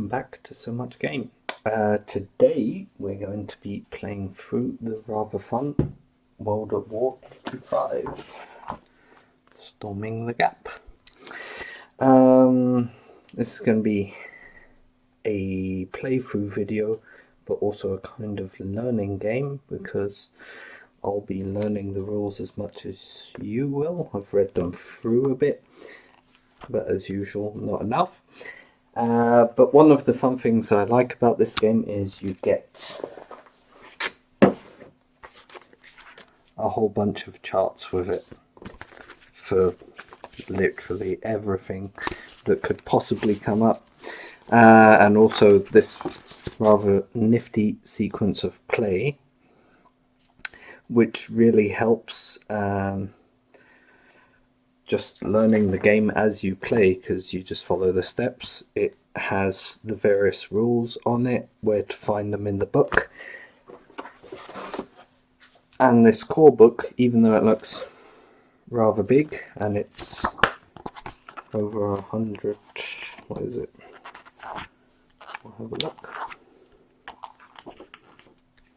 welcome back to So Much Game. Today we're going to be playing through the rather fun World at War 85, Storming the Gap. This is going to be a playthrough video, but also a kind of learning game, because I'll be learning the rules as much as you will. I've read them through a bit, but as usual, not enough. But one of the fun things I like about this game is you get a whole bunch of charts with it for literally everything that could possibly come up, and also this rather nifty sequence of play, which really helps just learning the game as you play, because you just follow the steps. It has the various rules on it, where to find them in the book. And this core book, even though it looks rather big, and it's over 100, what is it? We'll have a look.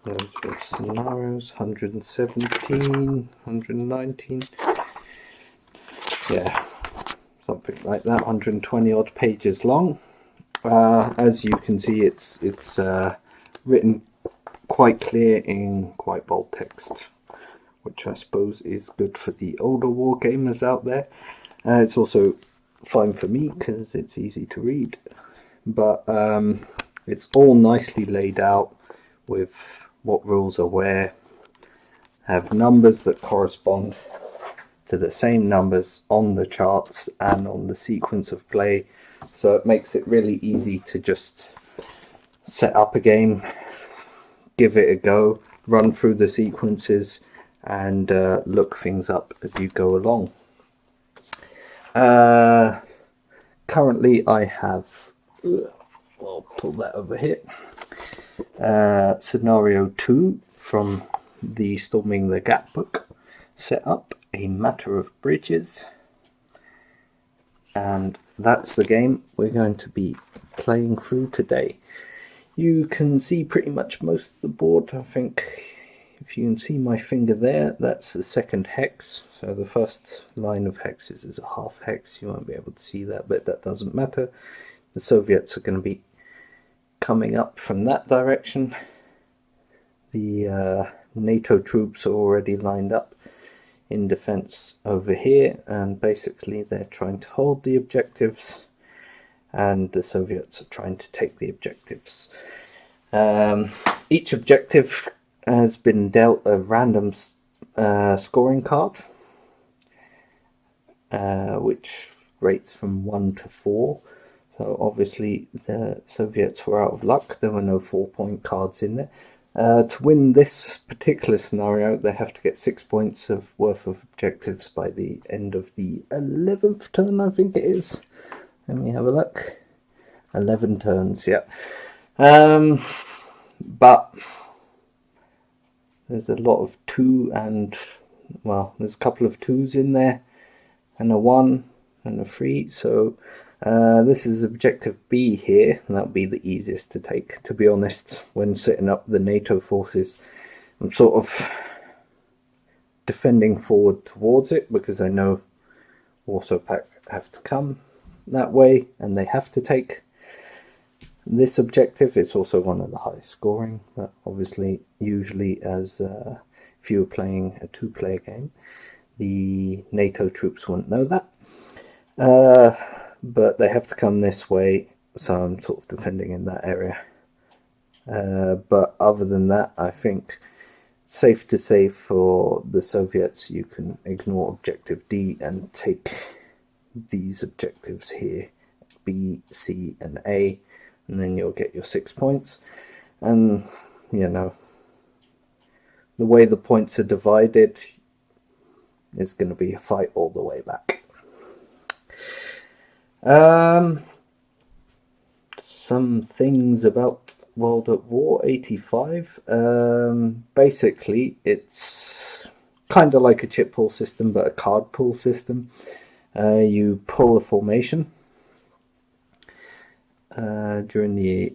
There's scenarios, 117, 119. Yeah, something like that. 120 odd pages long. As you can see, it's written quite clear in quite bold text, which I suppose is good for the older war gamers out there. It's also fine for me because it's easy to read, but it's all nicely laid out with what rules are where, have numbers that correspond to the same numbers on the charts and on the sequence of play, so it makes it really easy to just set up a game, give it a go, run through the sequences, and look things up as you go along. Currently I have, I'll pull that over here, scenario 2 from the Storming the Gap book, set up A Matter of Bridges, and that's the game we're going to be playing through today. You can see pretty much most of the board. I think if you can see my finger there, that's the second hex. So the first line of hexes is a half hex. You won't be able to see that, but that doesn't matter. The Soviets are going to be coming up from that direction. The NATO troops are already lined up in defense over here, and basically they're trying to hold the objectives, and the Soviets are trying to take the objectives. Each objective has been dealt a random scoring card, which rates from 1 to 4. So obviously the Soviets were out of luck. There were no 4-point cards in there. To win this particular scenario, they have to get 6 points worth of objectives by the end of the 11th turn, I think it is. Let me have a look. 11 turns, yeah. But there's a lot of 2 and, well, there's a couple of 2s in there, and a 1 and a 3, so this is objective B here, and that'll be the easiest to take. To be honest, when setting up the NATO forces, I'm sort of defending forward towards it, because I know Warsaw Pact have to come that way, and they have to take this objective. It's also one of the highest scoring, but obviously, usually as if you were playing a 2-player game, the NATO troops wouldn't know that. But they have to come this way, so I'm sort of defending in that area. But other than that, I think it's safe to say for the Soviets, you can ignore objective D and take these objectives here, B, C, and A, and then you'll get your 6 points. And, you know, the way the points are divided is going to be a fight all the way back. Some things about World at War 85. Basically, it's kind of like a chip pull system, but a card pull system. You pull a formation, during the,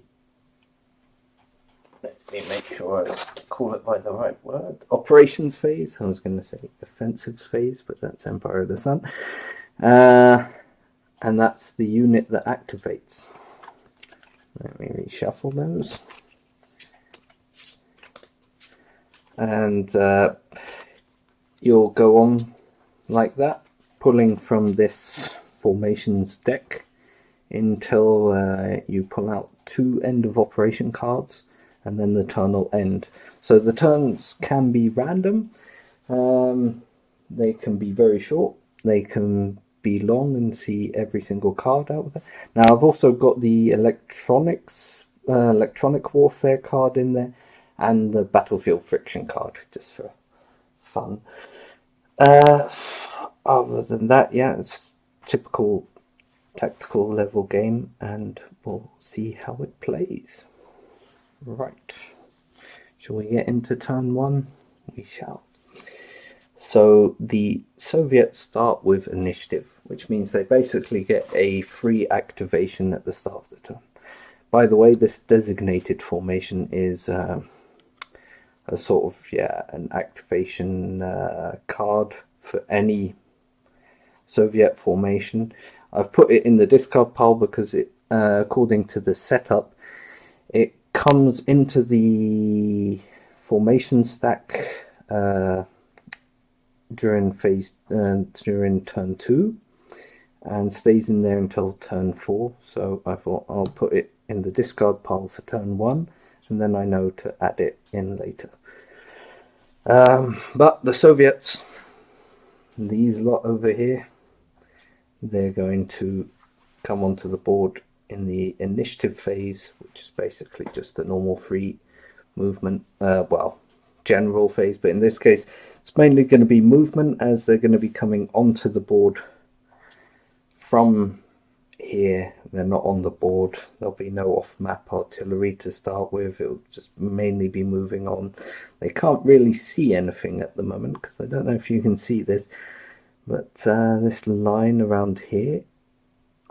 let me make sure I call it by the right word, operations phase. I was going to say offensives phase, but that's Empire of the Sun. And that's the unit that activates. Let me reshuffle those. And you'll go on like that, pulling from this formations deck until you pull out 2 end of operation cards, and then the turn will end. So the turns can be random. They can be very short. They can be long and see every single card out there. Now I've also got the electronic warfare card in there, and the battlefield friction card, just for fun. Other than that, yeah, it's typical tactical level game, and we'll see how it plays. Right, shall we get into turn 1? We shall. So the Soviets start with initiative, which means they basically get a free activation at the start of the turn. By the way, this designated formation is a sort of, an activation card for any Soviet formation. I've put it in the discard pile because it, according to the setup, it comes into the formation stack during turn 2 and stays in there until turn 4. So I thought I'll put it in the discard pile for turn 1, and then I know to add it in later. But the Soviets, these lot over here, they're going to come onto the board in the initiative phase, which is basically just a normal free movement, general phase, but in this case it's mainly going to be movement, as they're going to be coming onto the board from here. They're not on the board. There'll be no off-map artillery to start with. It'll just mainly be moving on. They can't really see anything at the moment, because I don't know if you can see this, but this line around here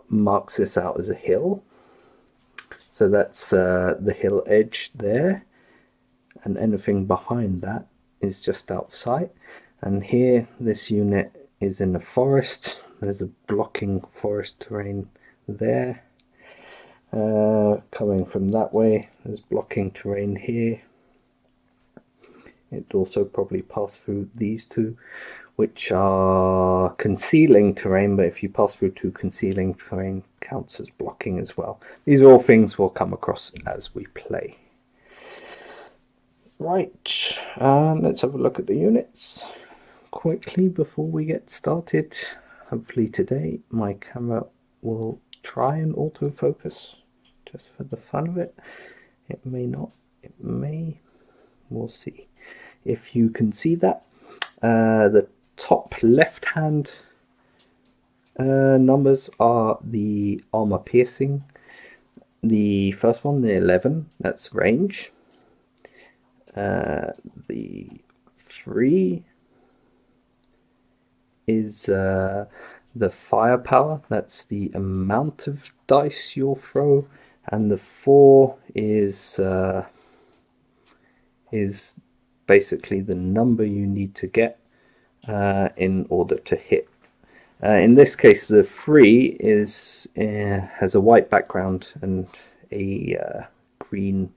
marks this out as a hill. So that's the hill edge there, and anything behind that is just outside. And here, this unit is in the forest. There's a blocking forest terrain there. Coming from that way, there's blocking terrain here. It also probably passed through these two, which are concealing terrain, but if you pass through 2 concealing terrain, counts as blocking as well. These are all things we'll come across as we play. Right, let's have a look at the units quickly before we get started. Hopefully today my camera will try and autofocus, just for the fun of it. It may not, it may, we'll see. If you can see that, the top left hand numbers are the armor piercing. The first one, the 11, that's range. The 3 is the firepower, that's the amount of dice you'll throw, and the 4 is basically the number you need to get in order to hit. In this case, the 3 is has a white background and a green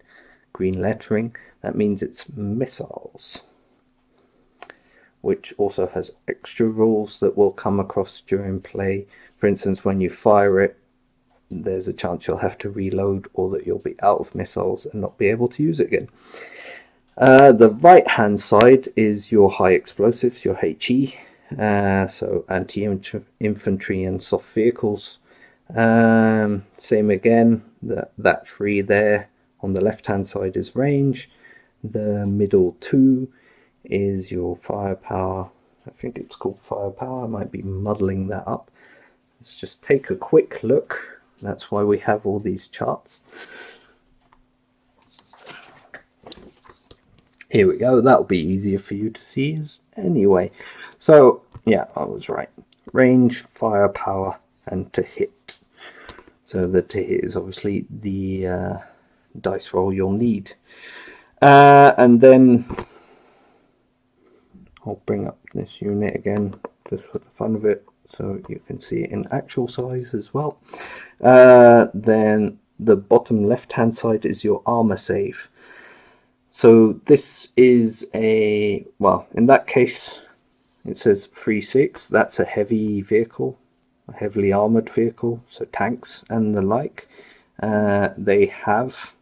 lettering. That means it's missiles, which also has extra rules that will come across during play. For instance, when you fire it, there's a chance you'll have to reload, or that you'll be out of missiles and not be able to use it again. The right hand side is your high explosives, your HE, so anti-infantry and soft vehicles. Same again, that 3 there on the left hand side is range. The middle 2 is your firepower. I think it's called firepower. I might be muddling that up. Let's just take a quick look. That's why we have all these charts. Here we go. That'll be easier for you to see anyway. So yeah, I was right. Range, firepower, and to hit. So the to hit is obviously the dice roll you'll need. And then I'll bring up this unit again just for the fun of it, so you can see it in actual size as well. Then the bottom left hand side is your armor save. So this is a, well, in that case it says 3-6. That's a heavy vehicle, a heavily armored vehicle, so tanks and the like. They have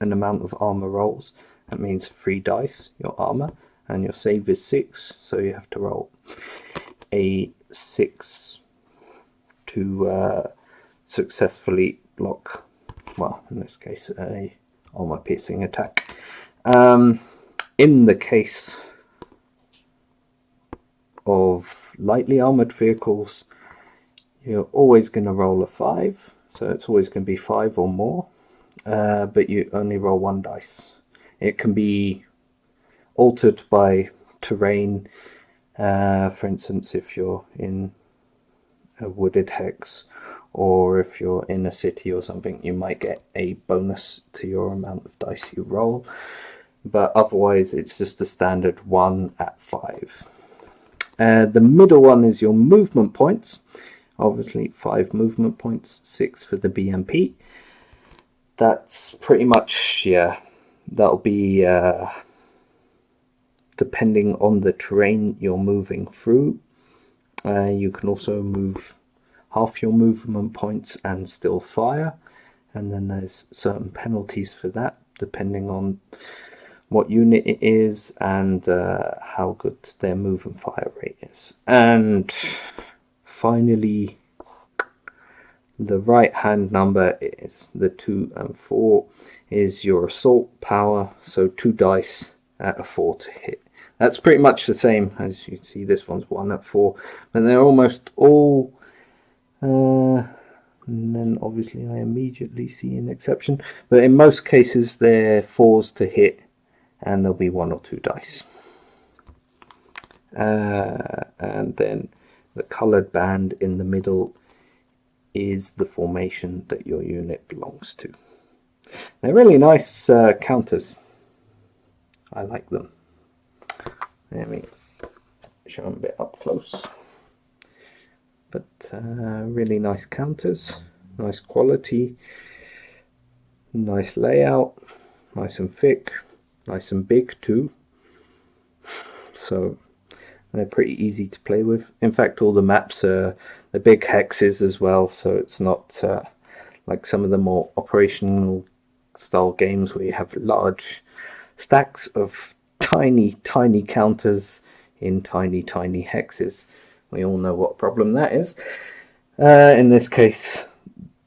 an amount of armor rolls. That means 3 dice, your armor, and your save is 6, so you have to roll a 6 to successfully block, well, in this case, a armor piercing attack. In the case of lightly armored vehicles, you're always going to roll a 5, so it's always going to be 5 or more, but you only roll 1 dice. It can be altered by terrain. For instance, if you're in a wooded hex, or if you're in a city or something, you might get a bonus to your amount of dice you roll, but otherwise it's just a standard 1 at 5. The middle one is your movement points. Obviously 5 movement points, 6 for the BMP. That's pretty much, yeah, that'll be depending on the terrain you're moving through. You can also move half your movement points and still fire, and then there's certain penalties for that depending on what unit it is and how good their move and fire rate is. And finally, the right hand number is the 2 and 4 is your assault power, so 2 dice at a 4 to hit. That's pretty much the same as you see. This one's 1 at 4, but they're almost all and then obviously I immediately see an exception, but in most cases they're 4s to hit, and there'll be 1 or 2 dice. And then the colored band in the middle is the formation that your unit belongs to. They're really nice counters. I like them. Let me show them a bit up close. But really nice counters, nice quality, nice layout, nice and thick, nice and big too. So they're pretty easy to play with. In fact, all the maps are the big hexes as well, so it's not like some of the more operational style games where you have large stacks of tiny counters in tiny hexes. We all know what problem that is. In this case,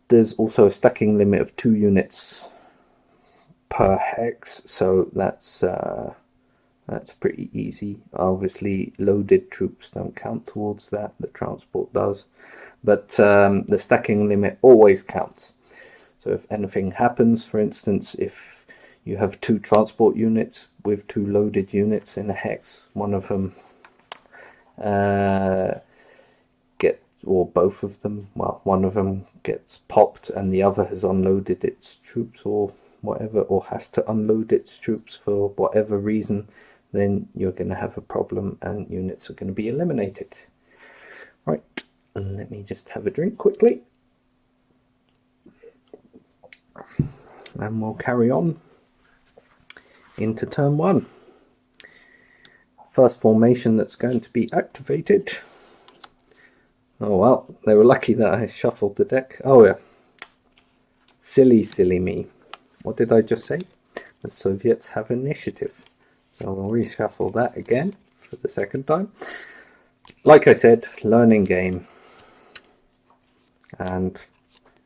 there's also a stacking limit of 2 units per hex, so that's pretty easy. Obviously, loaded troops don't count towards that. The transport does, but the stacking limit always counts. So if anything happens, for instance, if you have 2 transport units with 2 loaded units in a hex, one of them or both of them, well, one of them gets popped and the other has unloaded its troops or whatever, or has to unload its troops for whatever reason, then you're going to have a problem and units are going to be eliminated. Right, let me just have a drink quickly and we'll carry on into turn 1. First formation that's going to be activated. Oh well, they were lucky that I shuffled the deck. Oh yeah, silly me. What did I just say? The Soviets have initiative. So I'll reshuffle that again for the second time. Like I said, learning game, and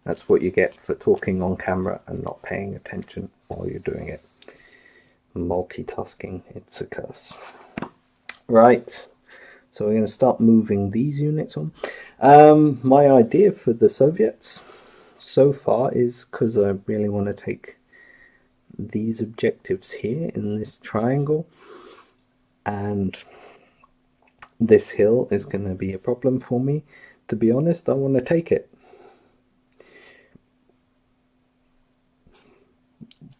that's what you get for talking on camera and not paying attention while you're doing it. Multitasking, it's a curse. Right, so we're going to start moving these units on. My idea for the Soviets so far is, because I really want to take these objectives here in this triangle, and this hill is going to be a problem for me. To be honest, I want to take it.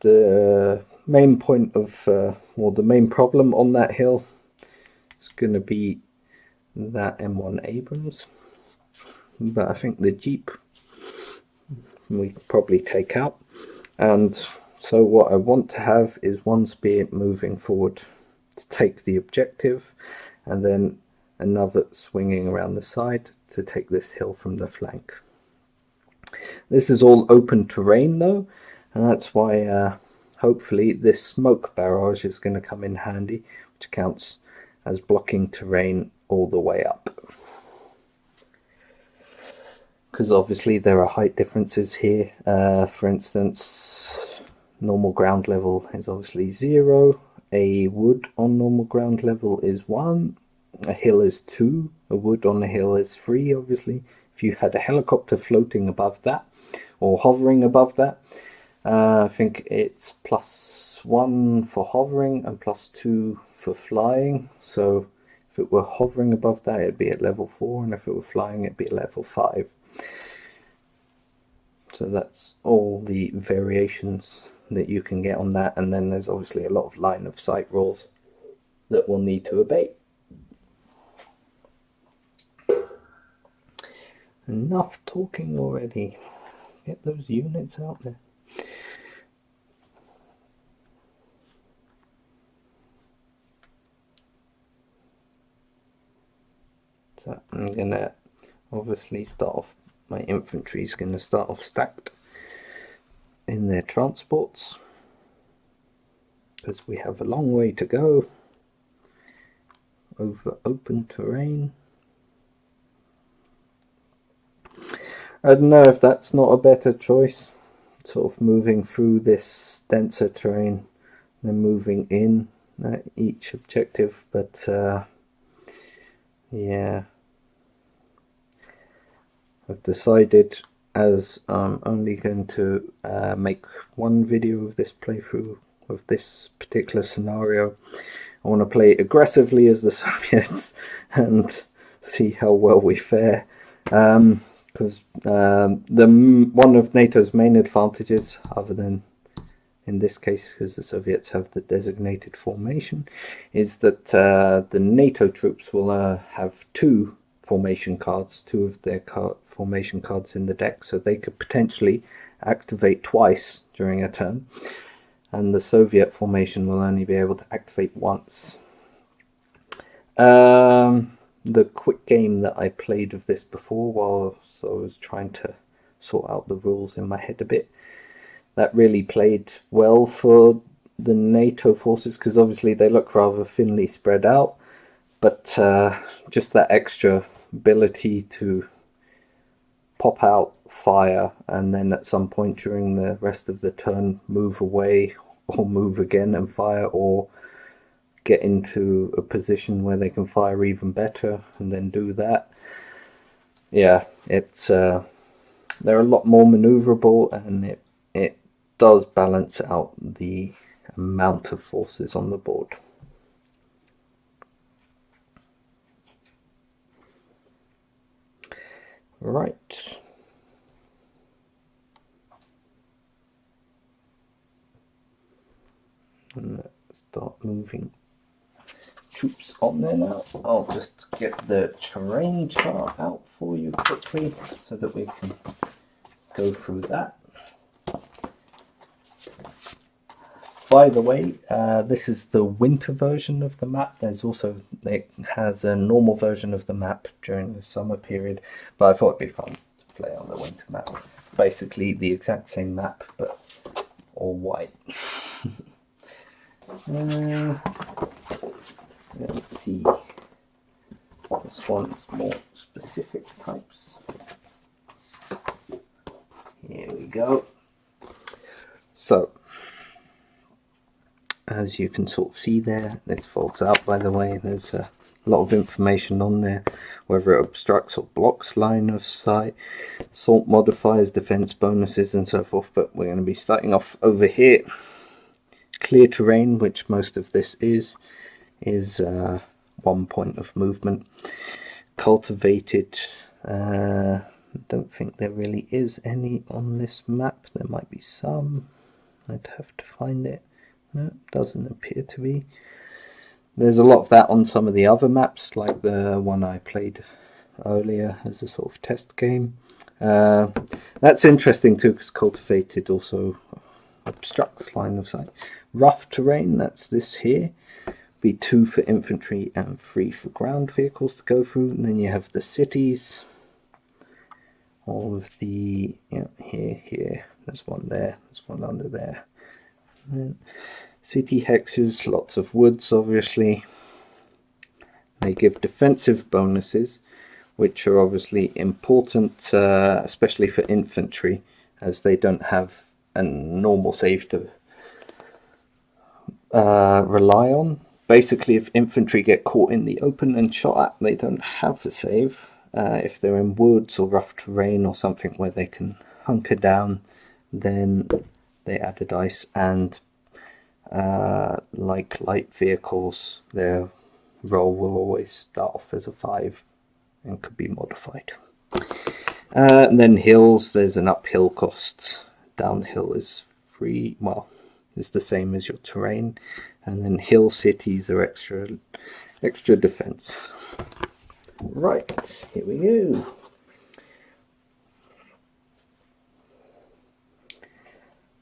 the main point of, or the main problem on that hill is going to be that M1 Abrams. But I think the Jeep we could probably take out. And so what I want to have is one spear moving forward to take the objective, and then another swinging around the side to take this hill from the flank. This is all open terrain though, and that's why hopefully this smoke barrage is going to come in handy, which counts as blocking terrain all the way up. Because obviously there are height differences here. For instance, normal ground level is obviously 0, a wood on normal ground level is 1, a hill is 2, a wood on a hill is 3 obviously. If you had a helicopter floating above that, or hovering above that, I think it's +1 for hovering and +2 for flying. So if it were hovering above that, it'd be at level 4, and if it were flying, it'd be at level 5. So that's all the variations that you can get on that, and then there's obviously a lot of line of sight rules that we'll need to obey. Enough talking already. Get those units out there. So I'm gonna obviously start off, my infantry is going to start off stacked in their transports, because we have a long way to go over open terrain. I don't know if that's not a better choice, sort of moving through this denser terrain, then moving in at each objective, but yeah, I've decided, as I'm only going to make one video of this playthrough of this particular scenario, I want to play aggressively as the Soviets and see how well we fare. Because one of NATO's main advantages, other than in this case because the Soviets have the designated formation, is that the NATO troops will have 2 formation cards, 2 of their formation cards in the deck, so they could potentially activate twice during a turn, and the Soviet formation will only be able to activate once. The quick game that I played of this before, while I was trying to sort out the rules in my head a bit, that really played well for the NATO forces, because obviously they look rather thinly spread out, but just that extra ability to pop out, fire, and then at some point during the rest of the turn move away or move again and fire, or get into a position where they can fire even better and then do that. Yeah, it's they're a lot more maneuverable, and it does balance out the amount of forces on the board. Right. And let's start moving troops on there now. I'll just get the terrain chart out for you quickly so that we can go through that. By the way, this is the winter version of the map. There's also, it has a normal version of the map during the summer period, but I thought it'd be fun to play on the winter map. Basically the exact same map, but all white. Let's see. This one's more specific types. Here we go. So, as you can sort of see there, this folds out, by the way. There's a lot of information on there, whether it obstructs or blocks line of sight, assault modifiers, defense bonuses, and so forth. But we're going to be starting off over here. Clear terrain, which most of this is 1 point of movement. Cultivated, don't think there really is any on this map. There might be some. I'd have to find it. No, doesn't appear to be. There's a lot of that on some of the other maps, like the one I played earlier as a sort of test game. That's interesting too, because cultivated also obstructs line of sight. Rough terrain, that's this here, be 2 for infantry and 3 for ground vehicles to go through. And then you have the cities, all of the, here, there's one there, there's one under there. And city hexes, lots of woods obviously. They give defensive bonuses, which are obviously important, especially for infantry, as they don't have a normal save to rely on. Basically, if infantry get caught in the open and shot at, they don't have a save. If they're in woods or rough terrain or something where they can hunker down, then they add a dice. And like light vehicles, their roll will always start off as a 5 and could be modified. And then hills, there's an uphill cost. Downhill is free, well, it's the same as your terrain. And then hill cities are extra defense. Right, here we go.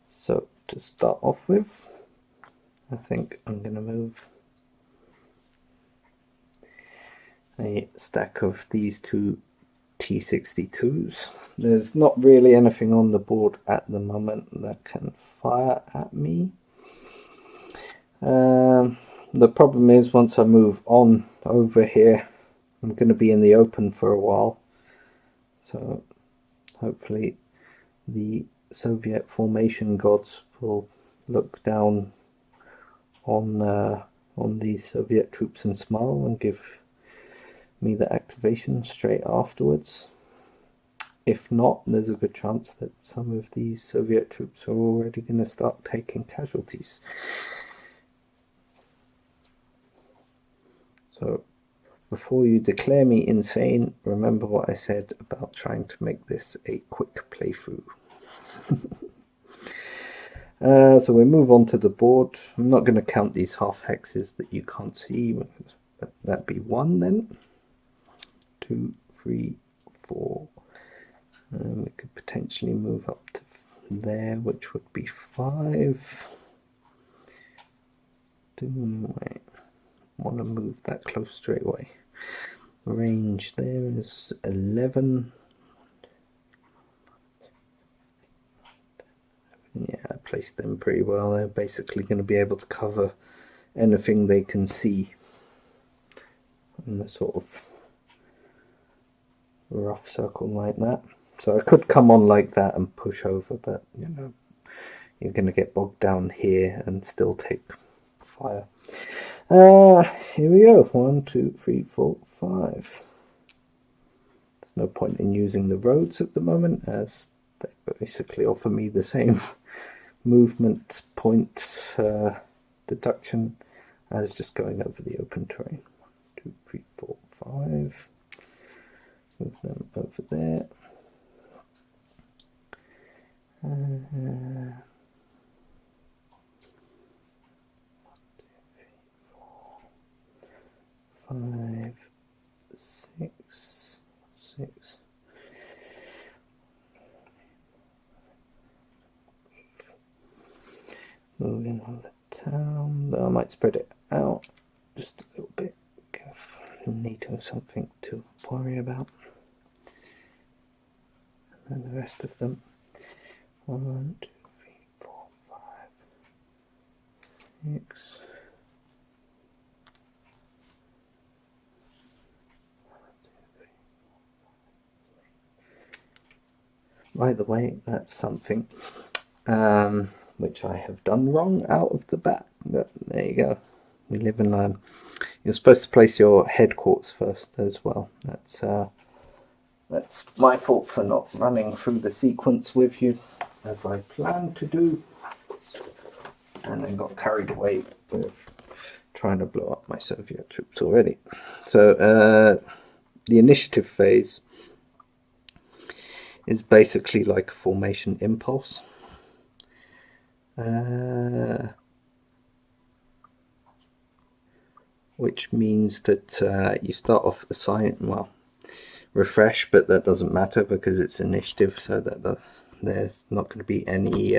So to start off with, I think I'm going to move a stack of these 2 T62s. There's not really anything on the board at the moment that can fire at me. The problem is, once I move on over here, I'm going to be in the open for a while. So hopefully the Soviet formation gods will look down on these Soviet troops and smile and give me the activation straight afterwards. If not, there's a good chance that some of these Soviet troops are already going to start taking casualties. So before you declare me insane, remember what I said about trying to make this a quick playthrough. So we move on to the board. I'm not going to count these half hexes that you can't see. That'd be 1 then. 2, 3, 4. And we could potentially move up to there, which would be 5. Wait, want to move that close straight away. Range there is 11. Yeah, I placed them pretty well. They're basically going to be able to cover anything they can see in the sort of rough circle like that. So I could come on like that and push over, but you know, you're going to get bogged down here and still take fire. Here we go. 1, 2, 3, 4, 5. There's no point in using the roads at the moment, as they basically offer me the same movement point deduction as just going over the open terrain. 1, 2, 3, 4, 5. Move them over there. 1, 2, 3, 4, 5, 6, 6. Moving on the town. I might spread it out just a little bit. Give NATO something to worry about. And then the rest of them. 1, 2, 3, 4, 5, 6. By the way, that's something which I have done wrong out of the bat. But there you go. We live and learn. You're supposed to place your headquarters first as well. That's my fault for not running through the sequence with you as I planned to do, and then got carried away with trying to blow up my Soviet troops already. So the initiative phase is basically like a formation impulse. which means that you start off well, refresh, but that doesn't matter because it's initiative, so that there's not going to be any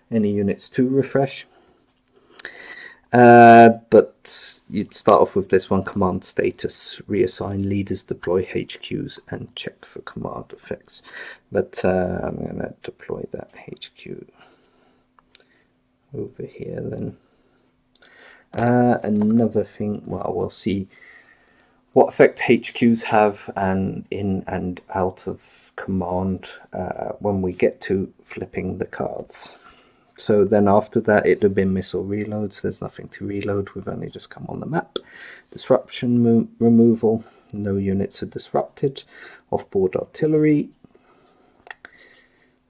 units to refresh. But you'd start off with this one: command status, reassign leaders, deploy HQs, and check for command effects. But I'm going to deploy that HQ over here then. Another thing, well, we'll see what effect HQs have and in and out of command when we get to flipping the cards. So then after that, it would have been missile reloads. There's nothing to reload. We've only just come on the map. Disruption removal. No units are disrupted. Offboard artillery.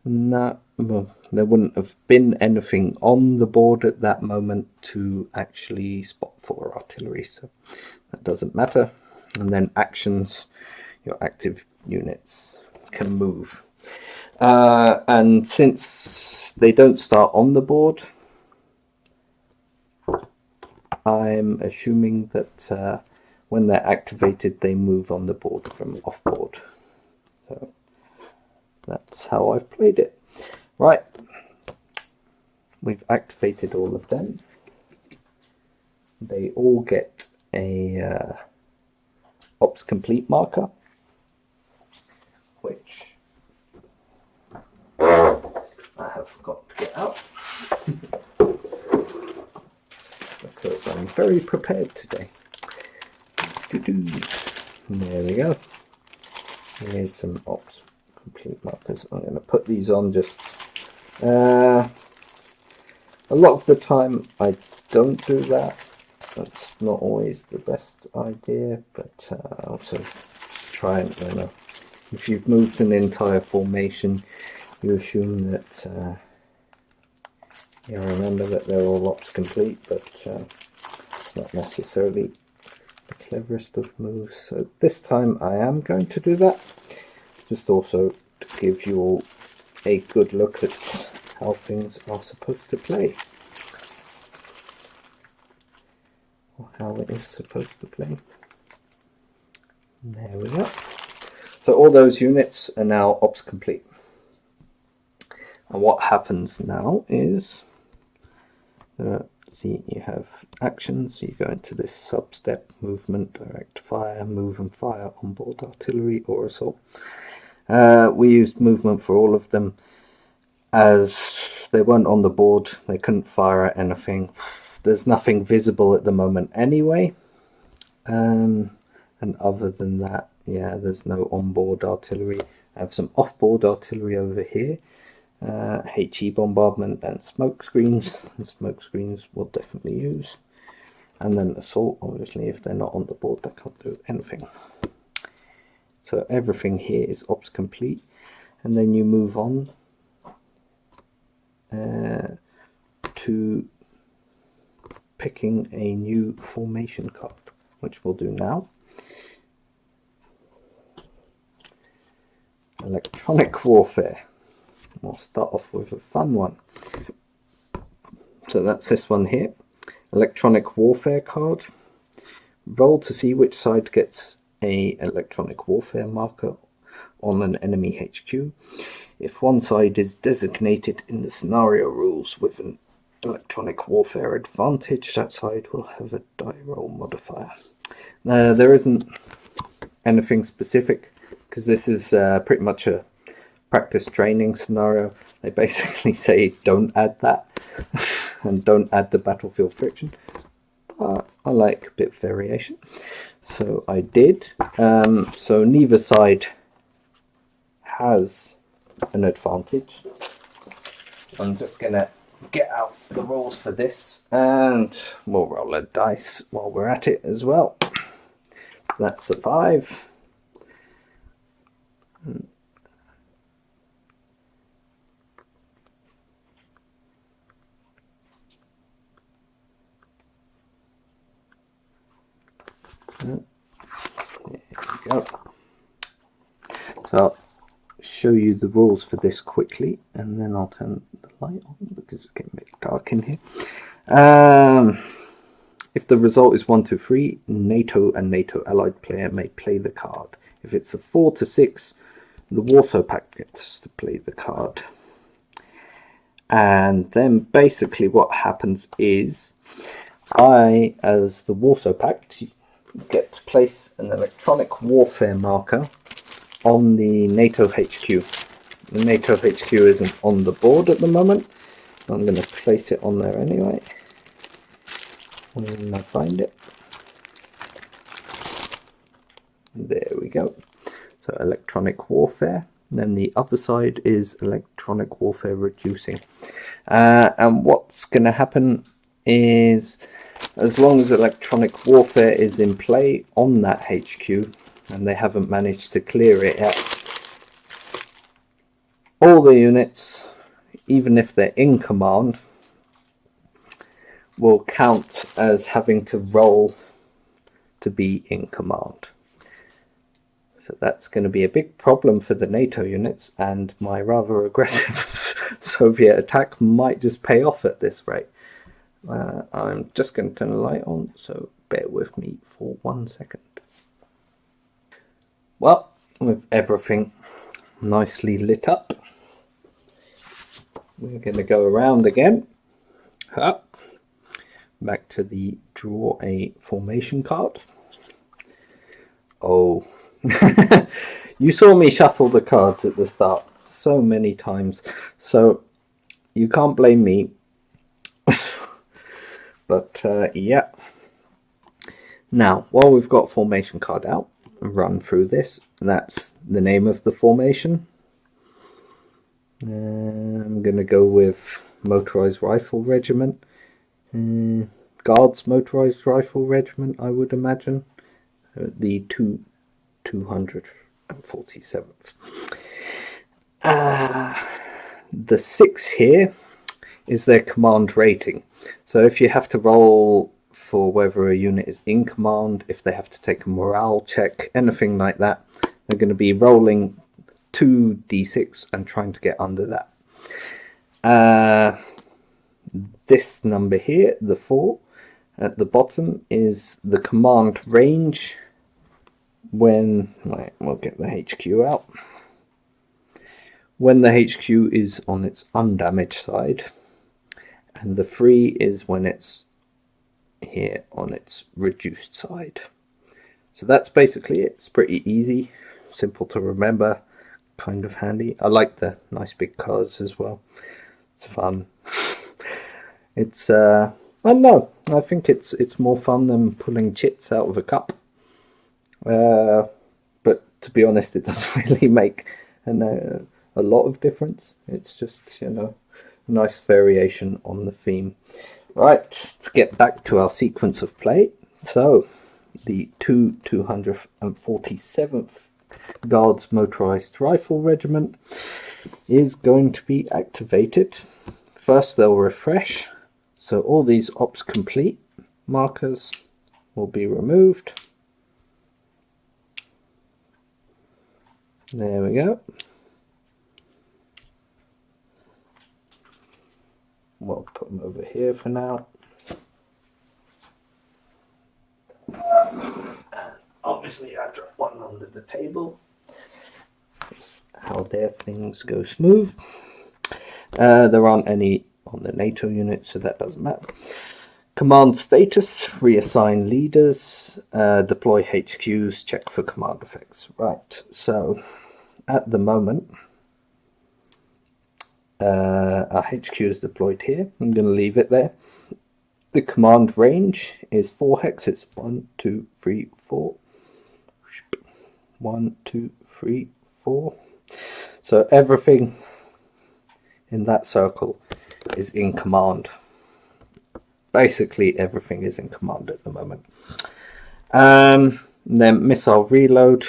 No, well, there wouldn't have been anything on the board at that moment to actually spot for artillery, so that doesn't matter. And then actions, your active units can move. And since they don't start on the board, I'm assuming that when they're activated, they move on the board from off board. So that's how I've played it. Right, we've activated all of them. They all get a ops complete marker, which I have forgotten to get out because I'm very prepared today. There we go. Here's some ops complete markers. I'm going to put these on just a lot of the time. I don't do that. That's not always the best idea, but also try and, you know, if you've moved an entire formation, you assume that you remember that they're all ops complete, but it's not necessarily the cleverest of moves. So this time I am going to do that, just also to give you all a good look at how things are supposed to play, or how it is supposed to play. There we go. So all those units are now ops complete. And what happens now is, see, you have actions. You go into this sub-step: movement, direct fire, move and fire, onboard artillery or assault. We used movement for all of them as they weren't on the board. They couldn't fire at anything. There's nothing visible at the moment anyway. And other than that, yeah, there's no onboard artillery. I have some off-board artillery over here. HE bombardment and smoke screens. And smoke screens we'll definitely use. And then assault, obviously, if they're not on the board, they can't do anything. So everything here is ops complete. And then you move on to picking a new formation card, which we'll do now. Electronic warfare. We'll start off with a fun one. So that's this one here. Electronic warfare card. Roll to see which side gets a electronic warfare marker on an enemy HQ. If one side is designated in the scenario rules with an electronic warfare advantage, that side will have a die roll modifier. There isn't anything specific because this is pretty much a practice training scenario. They basically say don't add that and don't add the battlefield friction. But I like a bit of variation, so I did. So neither side has an advantage. I'm just gonna get out the rules for this and we'll roll a dice while we're at it as well. That's a 5. There we go. So I'll show you the rules for this quickly and then I'll turn the light on because it's getting a bit dark in here. If the result is 1 to 3, NATO and NATO allied player may play the card. If it's a 4 to 6, the Warsaw Pact gets to play the card. And then basically what happens is I, as the Warsaw Pact, get to place an electronic warfare marker on the NATO HQ. The NATO HQ isn't on the board at the moment. I'm going to place it on there anyway when I find it. There we go. So electronic warfare. Then the other side is electronic warfare reducing. And what's going to happen is, as long as electronic warfare is in play on that HQ and they haven't managed to clear it yet, all the units, even if they're in command, will count as having to roll to be in command. So that's going to be a big problem for the NATO units, and my rather aggressive Soviet attack might just pay off at this rate. I'm just going to turn the light on, so bear with me for 1 second. Well, with everything nicely lit up, we're going to go around again. Back to the draw a formation card. Oh, you saw me shuffle the cards at the start so many times, so you can't blame me. But yeah. Now, while we've got formation card out, run through this. That's the name of the formation. I'm going to go with Motorized Rifle Regiment. Guards Motorized Rifle Regiment, I would imagine. The 247th. The 6 here is their command rating. So if you have to roll for whether a unit is in command, if they have to take a morale check, anything like that, they're going to be rolling 2d6 and trying to get under that. This number here, the 4, at the bottom is the command range when, right, we'll get the HQ out, when the HQ is on its undamaged side, and the 3 is when it's here on its reduced side. So that's basically it. It's pretty easy, simple to remember, kind of handy. I like the nice big cards as well. It's fun. It's I don't know, I think it's more fun than pulling chits out of a cup. But to be honest, it doesn't really make a lot of difference. It's just, you know, a nice variation on the theme. Right, to get back to our sequence of play. So the 247th Guards Motorized Rifle Regiment is going to be activated. First they'll refresh, so all these ops complete markers will be removed. There we go. We'll put them over here for now. And obviously I drop one under the table. That's how their things go smooth. There aren't any on the NATO unit, so that doesn't matter. Command status, reassign leaders, deploy HQs, check for command effects. Right, so at the moment, our HQ is deployed here. I'm going to leave it there. The command range is 4 hex. It's 1, 2, 3, 4. 1, 2, 3, 4. So everything in that circle is in command. Basically everything is in command at the moment. Then missile reload.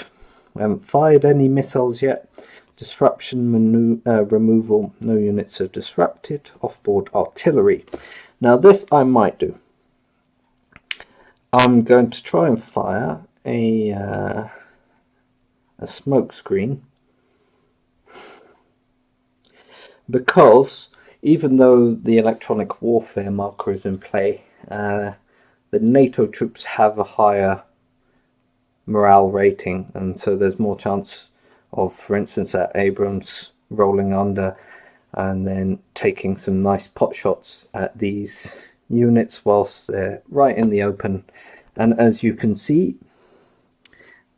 We haven't fired any missiles yet. Disruption removal. No units are disrupted. Offboard artillery. Now this I might do. I'm going to try and fire a smoke screen, because even though the electronic warfare marker is in play, the NATO troops have a higher morale rating, and so there's more chance of, for instance, at Abrams rolling under and then taking some nice pot shots at these units whilst they're right in the open. And as you can see,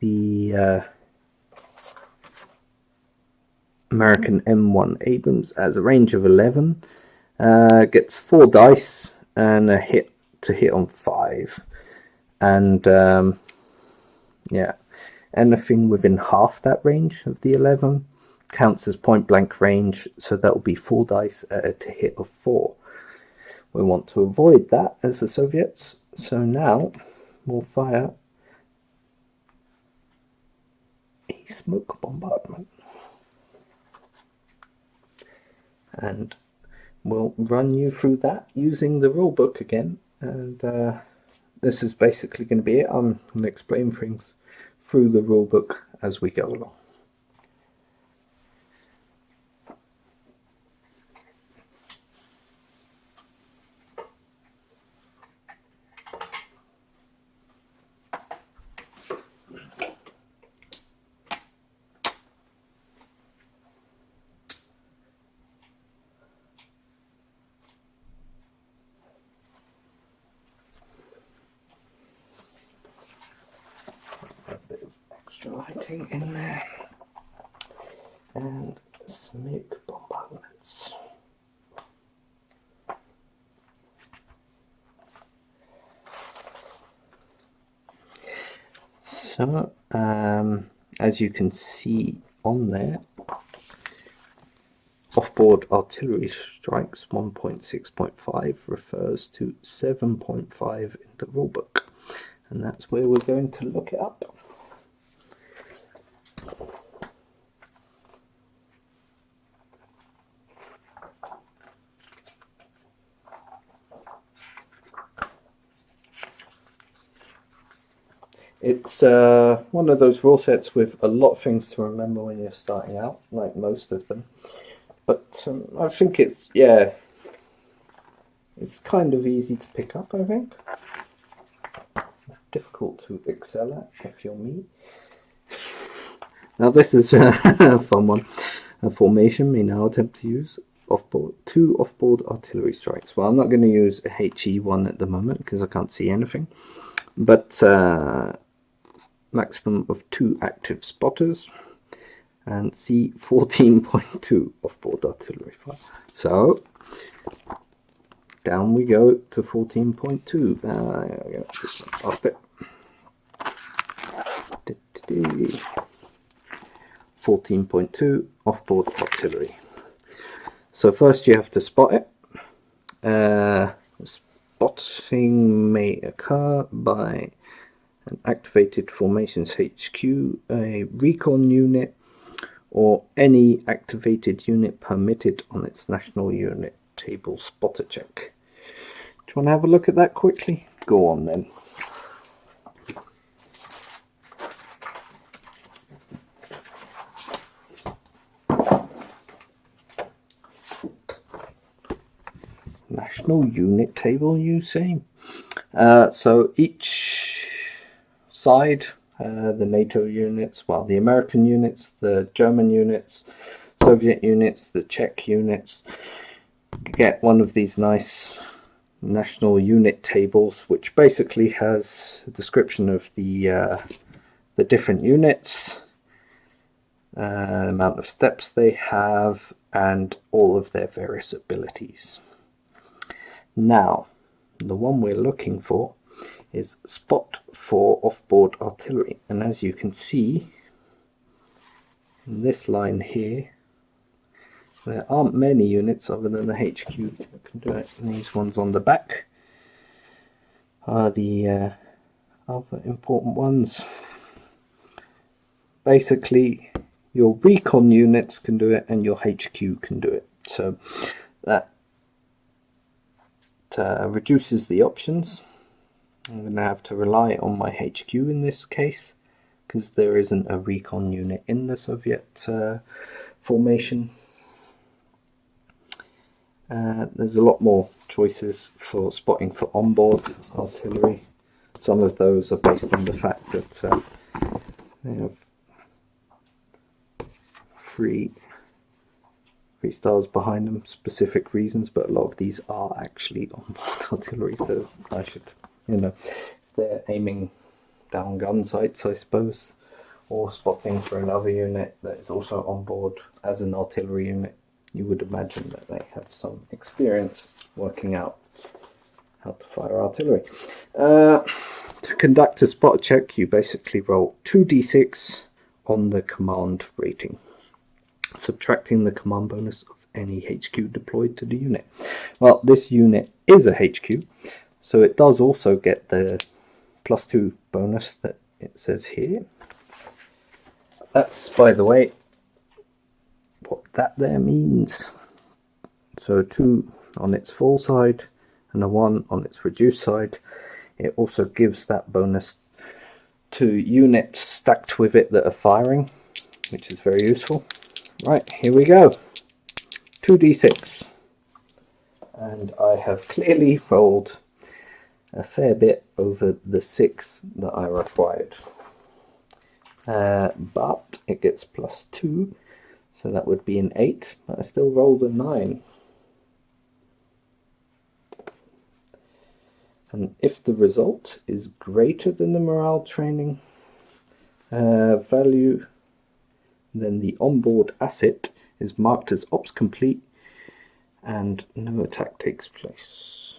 the American M1 Abrams has a range of 11, gets 4 dice and a hit to hit on 5, and yeah, anything within half that range of the 11 counts as point blank range, so that will be 4 dice at a to hit of 4. We want to avoid that as the Soviets, so now we'll fire a smoke bombardment, and we'll run you through that using the rulebook again. And this is basically going to be it. I'm going to explain things through the rulebook as we go along. Lighting in there and smoke bombardments. So as you can see on there, offboard artillery strikes 1.6.5 refers to 7.5 in the rulebook, and that's where we're going to look it up. It's one of those rule sets with a lot of things to remember when you're starting out, like most of them. But I think it's, yeah, it's kind of easy to pick up, I think. Difficult to excel at, if you're me. Now this is a fun one. A formation may now attempt to use two offboard artillery strikes. Well, I'm not going to use a HE one at the moment because I can't see anything. But maximum of 2 active spotters, and C 14.2 offboard artillery fire. So down we go to 14.2. There we go. Up it. 14.2 offboard artillery. So first you have to spot it. Spotting may occur by an activated formations HQ, a recon unit, or any activated unit permitted on its national unit table spotter check. Do you want to have a look at that quickly? Go on then. National unit table, you say? So each side, the NATO units, well, the American units, the German units, Soviet units, the Czech units, get one of these nice national unit tables, which basically has a description of the different units, amount of steps they have, and all of their various abilities. Now, the one we're looking for is spot for offboard artillery, and as you can see in this line here, there aren't many units other than the HQ that can do it, and these ones on the back are the other important ones. Basically your recon units can do it and your HQ can do it, so that reduces the options. I'm going to have to rely on my HQ in this case because there isn't a recon unit in the Soviet formation. There's a lot more choices for spotting for onboard artillery. Some of those are based on the fact that they have three stars behind them, specific reasons, but a lot of these are actually onboard artillery, so I should, if they're aiming down gun sights, I suppose, or spotting for another unit that is also on board as an artillery unit, you would imagine that they have some experience working out how to fire artillery. To conduct a spot check, you basically roll 2d6 on the command rating, subtracting the command bonus of any HQ deployed to the unit. Well, this unit is a HQ, so it does also get the +2 bonus that it says here. That's, by the way, what that there means. So 2 on its full side and a 1 on its reduced side. It also gives that bonus to units stacked with it that are firing, which is very useful. Right, here we go. 2d6. And I have clearly rolled a fair bit over the 6 that I required. But it gets +2, so that would be an 8, but I still rolled a 9. And if the result is greater than the morale training value, then the onboard asset is marked as ops complete and no attack takes place.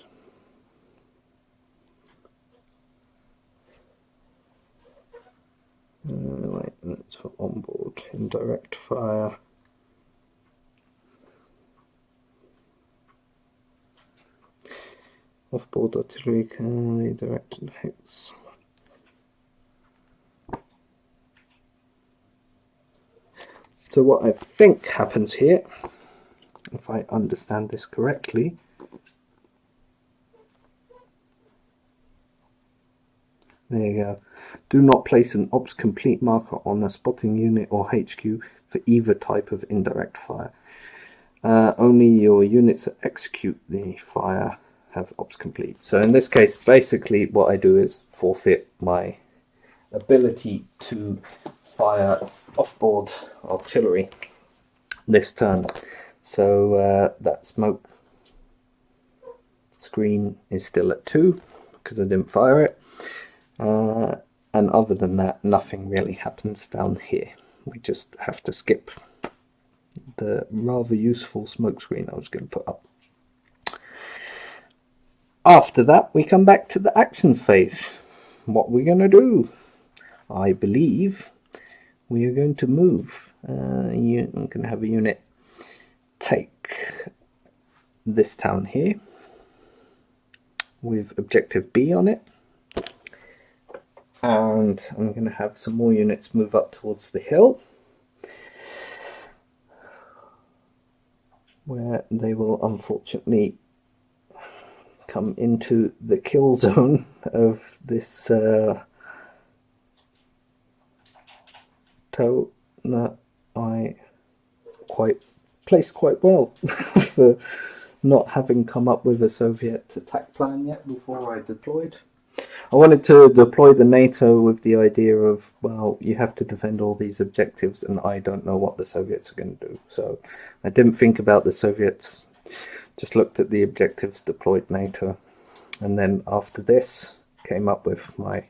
Right, that's for onboard indirect fire. Offboard artillery can be directed hits. So what I think happens here, if I understand this correctly, there you go. Do not place an ops complete marker on a spotting unit or HQ for either type of indirect fire. Only your units that execute the fire have ops complete. So in this case, basically what I do is forfeit my ability to fire offboard artillery this turn. So that smoke screen is still at 2 because I didn't fire it. And other than that, nothing really happens down here. We just have to skip the rather useful smoke screen I was going to put up. After that, we come back to the actions phase. What we're going to do, I believe, we are going to move. I'm going to have a unit take this town here with objective B on it. And I'm going to have some more units move up towards the hill, where they will unfortunately come into the kill zone of this toe that I placed quite well for not having come up with a Soviet attack plan yet before I deployed. I wanted to deploy the NATO with the idea of, well, you have to defend all these objectives and I don't know what the Soviets are going to do. So I didn't think about the Soviets, just looked at the objectives, deployed NATO, and then after this came up with my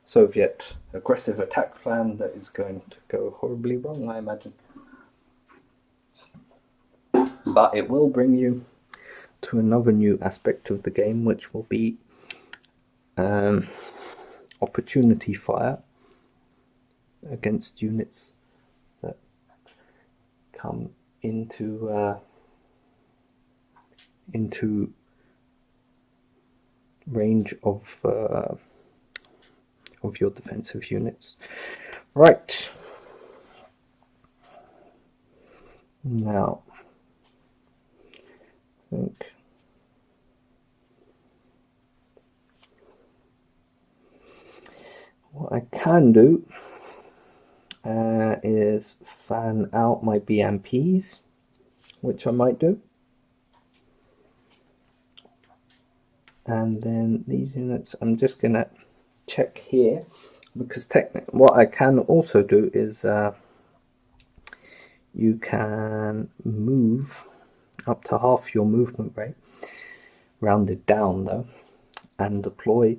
Soviet aggressive attack plan that is going to go horribly wrong, I imagine. But it will bring you to another new aspect of the game, which will be opportunity fire against units that come into range of your defensive units. Right, now I think what I can do is fan out my BMPs, which I might do. And then these units, I'm just going to check here, because technically what I can also do is you can move up to half your movement rate, rounded down though, and deploy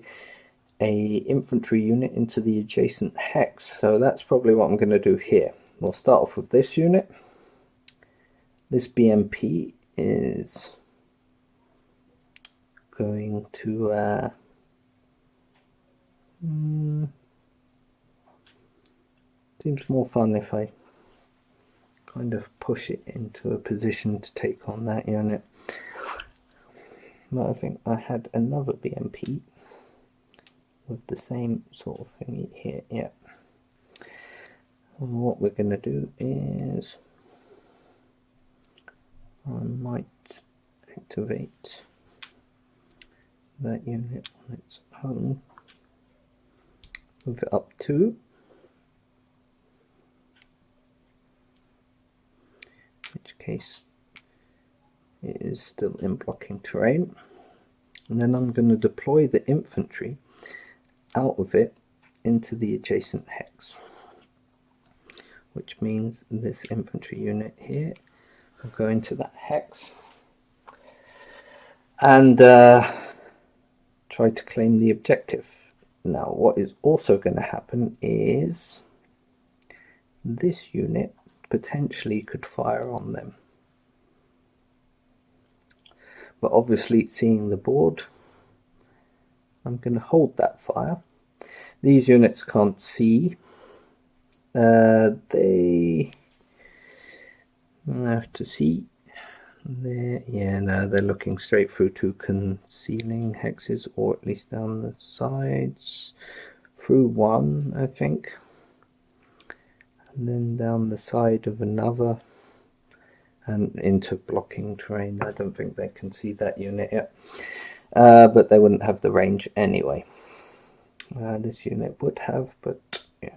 a infantry unit into the adjacent hex. So that's probably what I'm going to do here. We'll start off with this unit. This BMP is going to seems more fun if I kind of push it into a position to take on that unit. But I think I had another BMP with the same sort of thingy here. Yeah. And what we're going to do is I might activate that unit on its own, move it up to, in which case it is still in blocking terrain, and then I'm going to deploy the infantry out of it into the adjacent hex, which means this infantry unit here will go into that hex and try to claim the objective. Now what is also going to happen is this unit potentially could fire on them, but obviously seeing the board, I'm going to hold that fire. These units can't see, they have to see. Yeah, no, they're looking straight through to concealing hexes, or at least down the sides, through one I think, and then down the side of another and into blocking terrain. I don't think they can see that unit yet, but they wouldn't have the range anyway. This unit would have, but yeah.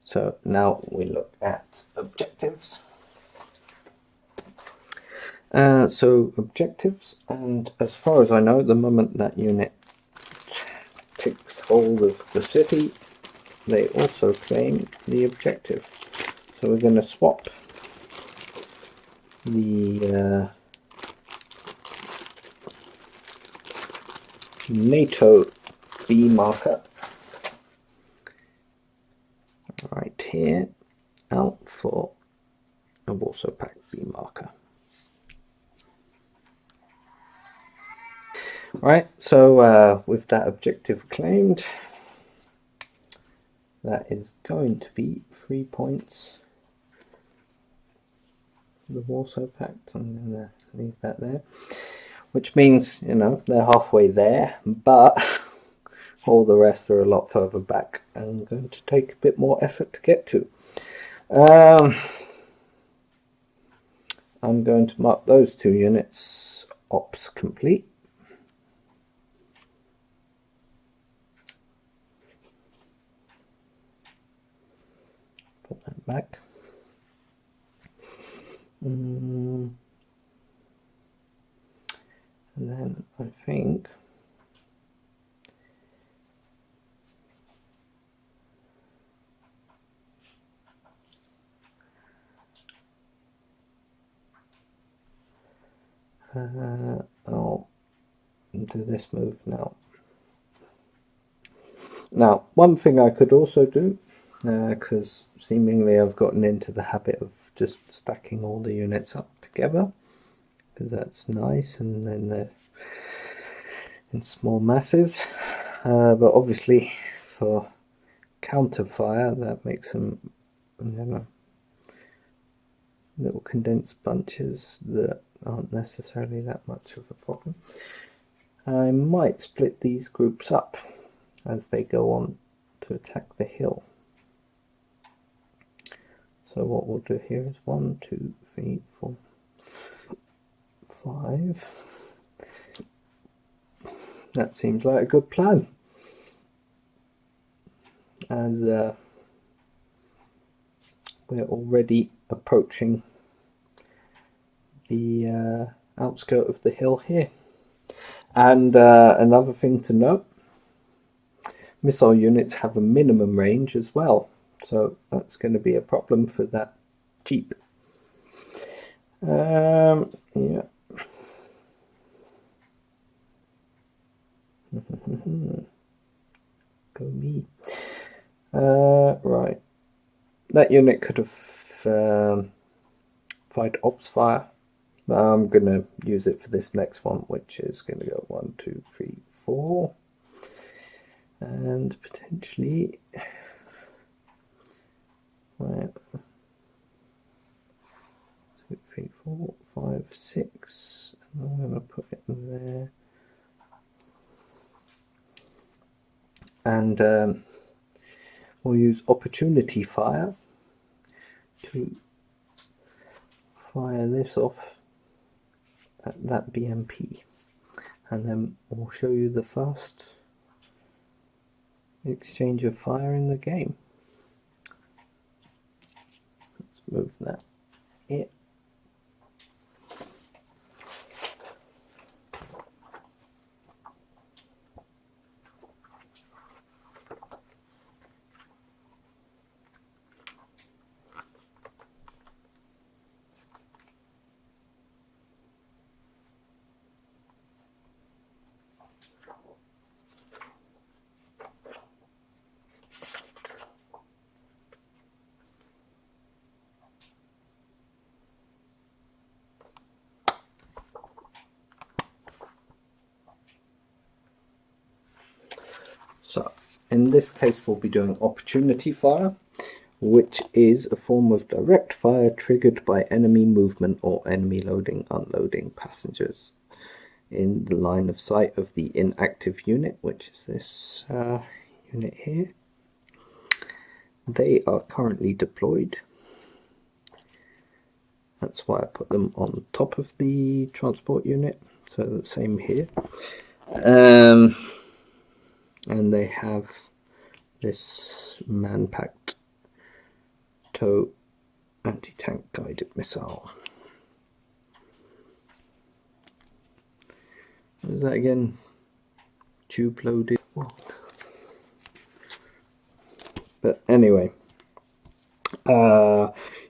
So now we look at objectives. So objectives, and as far as I know, the moment that unit takes hold of the city, they also claim the objective. So we're going to swap the NATO B marker right here out for a Warsaw Pact B marker. Right, so with that objective claimed, that is going to be 3 points for the Warsaw Pact. I'm going to leave that there, which means, you know, they're halfway there, but all the rest are a lot further back and going to take a bit more effort to get to. I'm going to mark those two units ops complete. Put that back. And then I think I'll do this move now. Now, one thing I could also do, because seemingly I've gotten into the habit of just stacking all the units up together, because that's nice, and then they're in small masses, but obviously for counter fire that makes them, you know, little condensed bunches that aren't necessarily that much of a problem. I might split these groups up as they go on to attack the hill. So what we'll do here is 1, 2, 3, 4, 5. That seems like a good plan, as we're already approaching the outskirt of the hill here. And another thing to note, missile units have a minimum range as well, so that's going to be a problem for that Jeep. Yeah. Go me. Right. That unit could have fired ops fire. I'm going to use it for this next one, which is going to go 1, 2, 3, 4. And potentially... Right. 2, 3, 4, 5, 6. And I'm going to put it in there. And we'll use opportunity fire to fire this off at that BMP, and then we'll show you the first exchange of fire in the game. Let's move that here. So in this case we'll be doing opportunity fire, which is a form of direct fire triggered by enemy movement or enemy loading, unloading passengers in the line of sight of the inactive unit, which is this unit here. They are currently deployed. That's why I put them on top of the transport unit, so the same here. And they have this man-packed tow anti-tank guided missile. What is that again? Tube loaded. But anyway,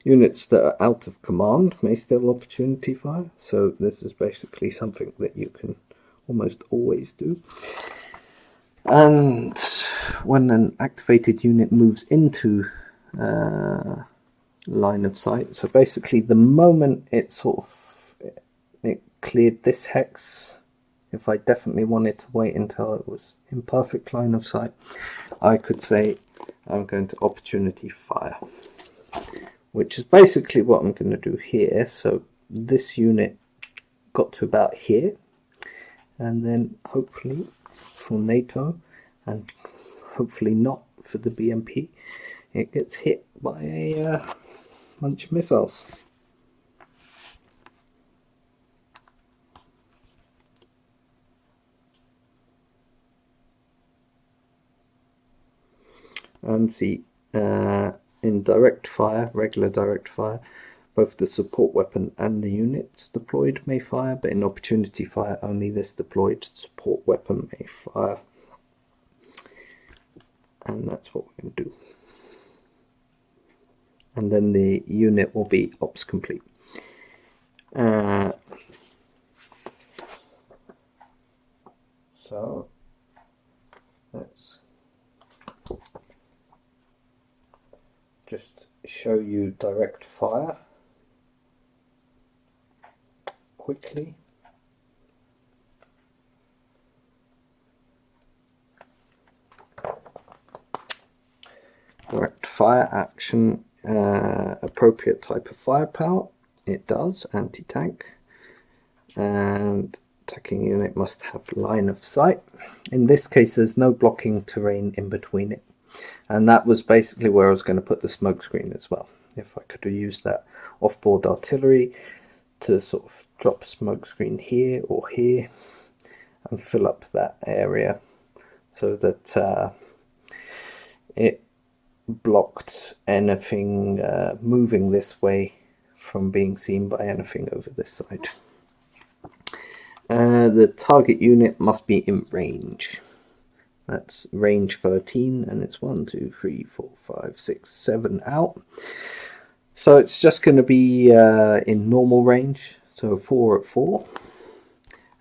units that are out of command may still opportunity fire, so this is basically something that you can almost always do. And when an activated unit moves into line of sight, so basically the moment it it cleared this hex, if I definitely wanted to wait until it was in perfect line of sight, I could say I'm going to opportunity fire, which is basically what I'm going to do here. So this unit got to about here, and then hopefully for NATO, and hopefully not for the BMP, it gets hit by a bunch of missiles. And see, in direct fire, regular direct fire, both the support weapon and the units deployed may fire, but in opportunity fire only this deployed support weapon may fire. And that's what we're going to do. And then the unit will be ops complete. So let's just show you direct fire quickly. Direct fire action, appropriate type of firepower, it does, anti-tank, and attacking unit must have line of sight. In this case there's no blocking terrain in between it, and that was basically where I was going to put the smoke screen as well. If I could have used that off-board artillery to sort of drop a smoke screen here or here and fill up that area so that it blocked anything moving this way from being seen by anything over this side. The target unit must be in range. That's range 13, and it's 1, 2, 3, 4, 5, 6, 7 out. So it's just going to be in normal range, so 4 at 4,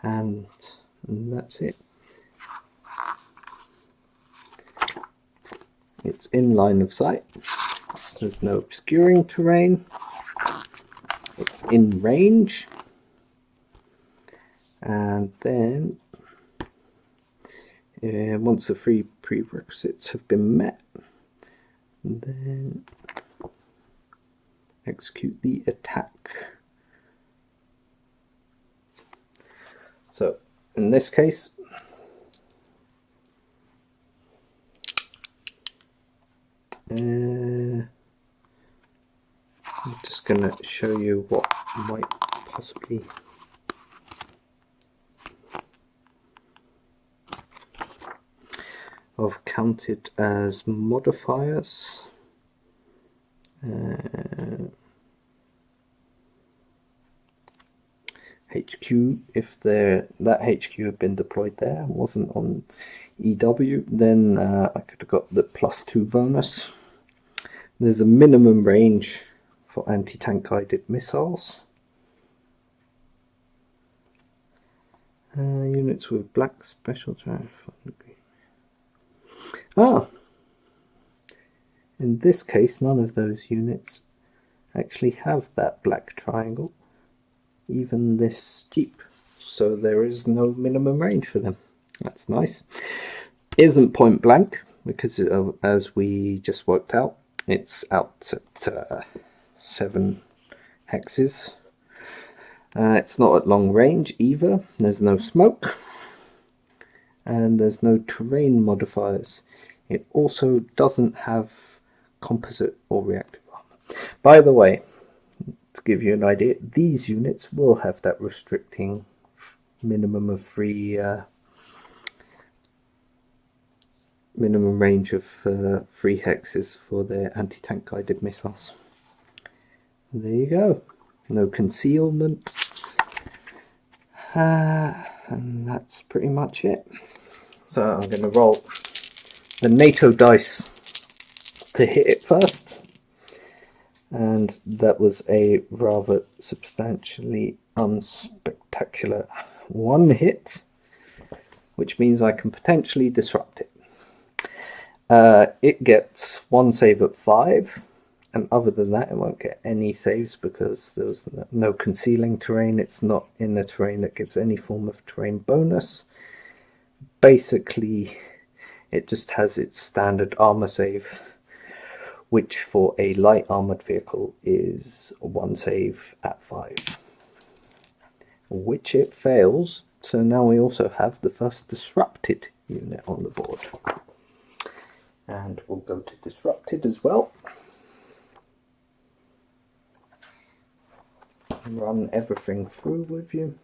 and that's it. It's in line of sight. There's no obscuring terrain. It's in range. And then, once the 3 prerequisites have been met, then execute the attack. So, in this case, I'm just going to show you what might possibly have counted as modifiers. HQ, if that HQ had been deployed there, wasn't on EW, then I could have got the +2 bonus. There's a minimum range for anti-tank guided missiles. Units with black special drive. In this case, none of those units actually have that black triangle, even this Jeep, so there is no minimum range for them. That's nice. Isn't point blank, because as we just worked out, it's out at 7 hexes. It's not at long range either. There's no smoke, and there's no terrain modifiers. It also doesn't have composite or reactive armor. By the way, to give you an idea, these units will have that restricting minimum of 3 minimum range of 3 hexes for their anti-tank guided missiles. There you go. No concealment. And that's pretty much it. So I'm going to roll the NATO dice to hit it first. And that was a rather substantially unspectacular 1 hit, which means I can potentially disrupt it. It gets 1 save at 5, and other than that it won't get any saves because there was no concealing terrain. It's not in a terrain that gives any form of terrain bonus. Basically, it just has its standard armor save, which for a light armored vehicle is 1 save at 5, which it fails. So now we also have the first disrupted unit on the board, and we'll go to disrupted as well. Run everything through with you.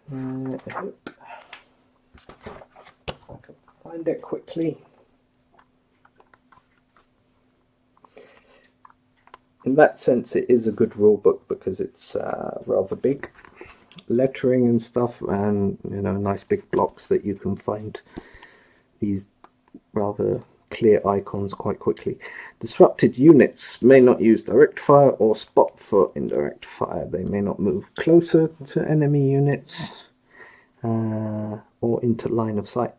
I hope I can find it quickly. In that sense, it is a good rule book because it's rather big, lettering and stuff, and nice big blocks that you can find these rather clear icons quite quickly. Disrupted units may not use direct fire or spot for indirect fire. They may not move closer to enemy units or into line of sight.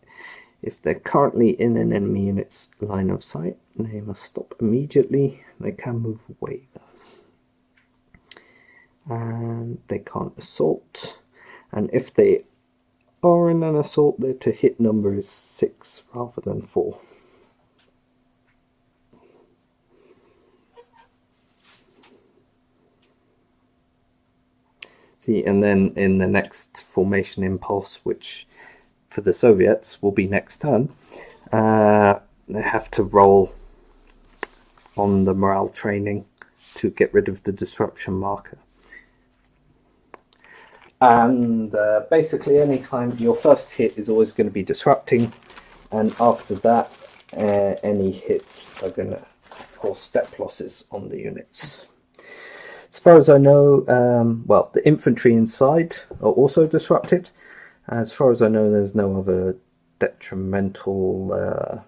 If they're currently in an enemy unit's line of sight, they must stop immediately. They can move away though. And they can't assault. And if they are in an assault, their to hit number is 6 rather than 4. See, and then in the next formation impulse, which for the Soviets will be next turn, they have to roll on the morale training to get rid of the disruption marker. And basically anytime, your first hit is always going to be disrupting, and after that any hits are going to or step losses on the units. As far as I know, well, the infantry inside are also disrupted. As far as I know, there's no other detrimental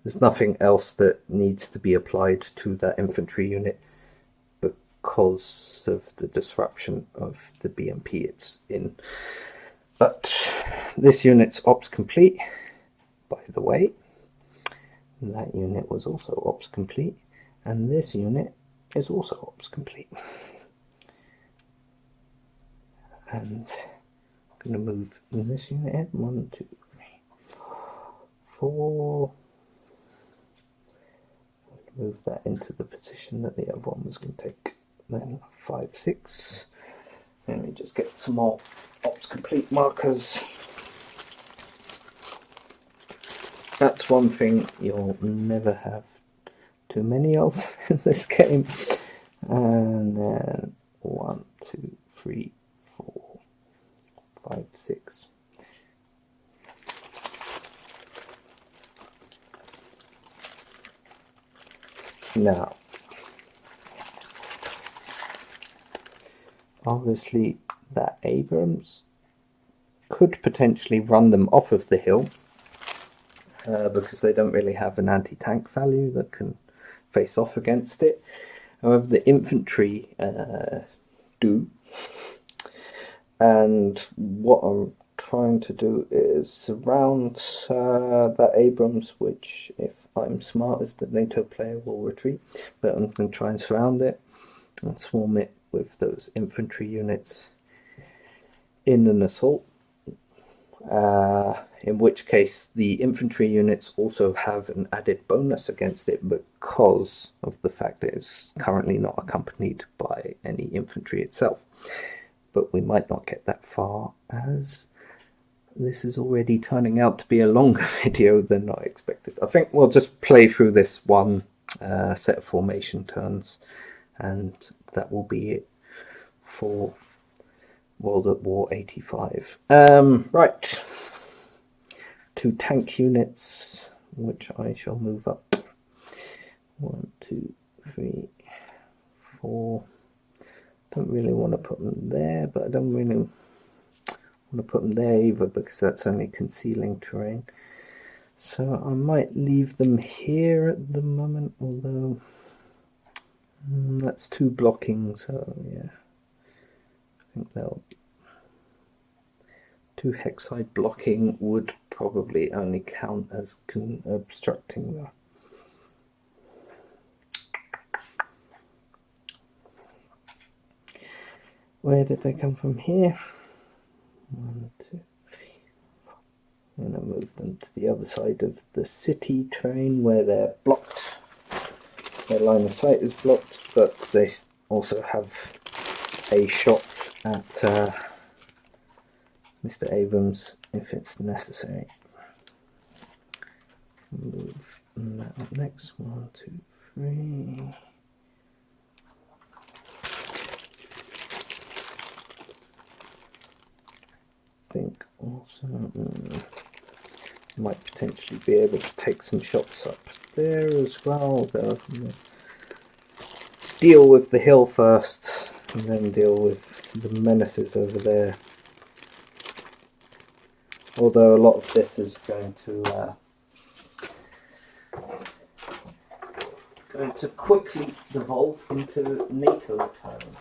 there's nothing else that needs to be applied to that infantry unit because of the disruption of the BMP it's in. But this unit's ops complete, by the way. That unit was also ops complete, and this unit is also ops complete. And I'm going to move this unit in. 1, 2, 3, 4. Move that into the position that the other one was going to take. Then 5, 6. Let me just get some more ops complete markers. That's one thing you'll never have too many of in this game. And then 1, 2, 3, 4, 5, 6. Now, obviously that Abrams could potentially run them off of the hill because they don't really have an anti-tank value that can face off against it. However, the infantry do, and what I'm trying to do is surround that Abrams, which, if I'm smart as the NATO player, will retreat, but I'm going to try and surround it and swarm it with those infantry units in an assault, in which case the infantry units also have an added bonus against it because of the fact that it's currently not accompanied by any infantry itself. But we might not get that far, as this is already turning out to be a longer video than I expected. I think we'll just play through this one set of formation turns, and that will be it for World at War 85. Right, 2 tank units, which I shall move up. 1, 2, 3, 4. Don't really want to put them there, but I don't really want to put them there either because that's only concealing terrain. So I might leave them here at the moment, although that's 2 blocking, so yeah. I think they'll... 2 hexide blocking would probably only count as obstructing the... Where did they come from here? 1, 2, 3, 4. I'm going to move them to the other side of the city terrain where they're blocked. Their line of sight is blocked, but they also have a shot at Mr. Abrams if it's necessary. Move that up next. 1, 2, 3. I think also might potentially be able to take some shots up there as well. They'll deal with the hill first and then deal with the menaces over there. Although a lot of this is going to quickly devolve into NATO terms.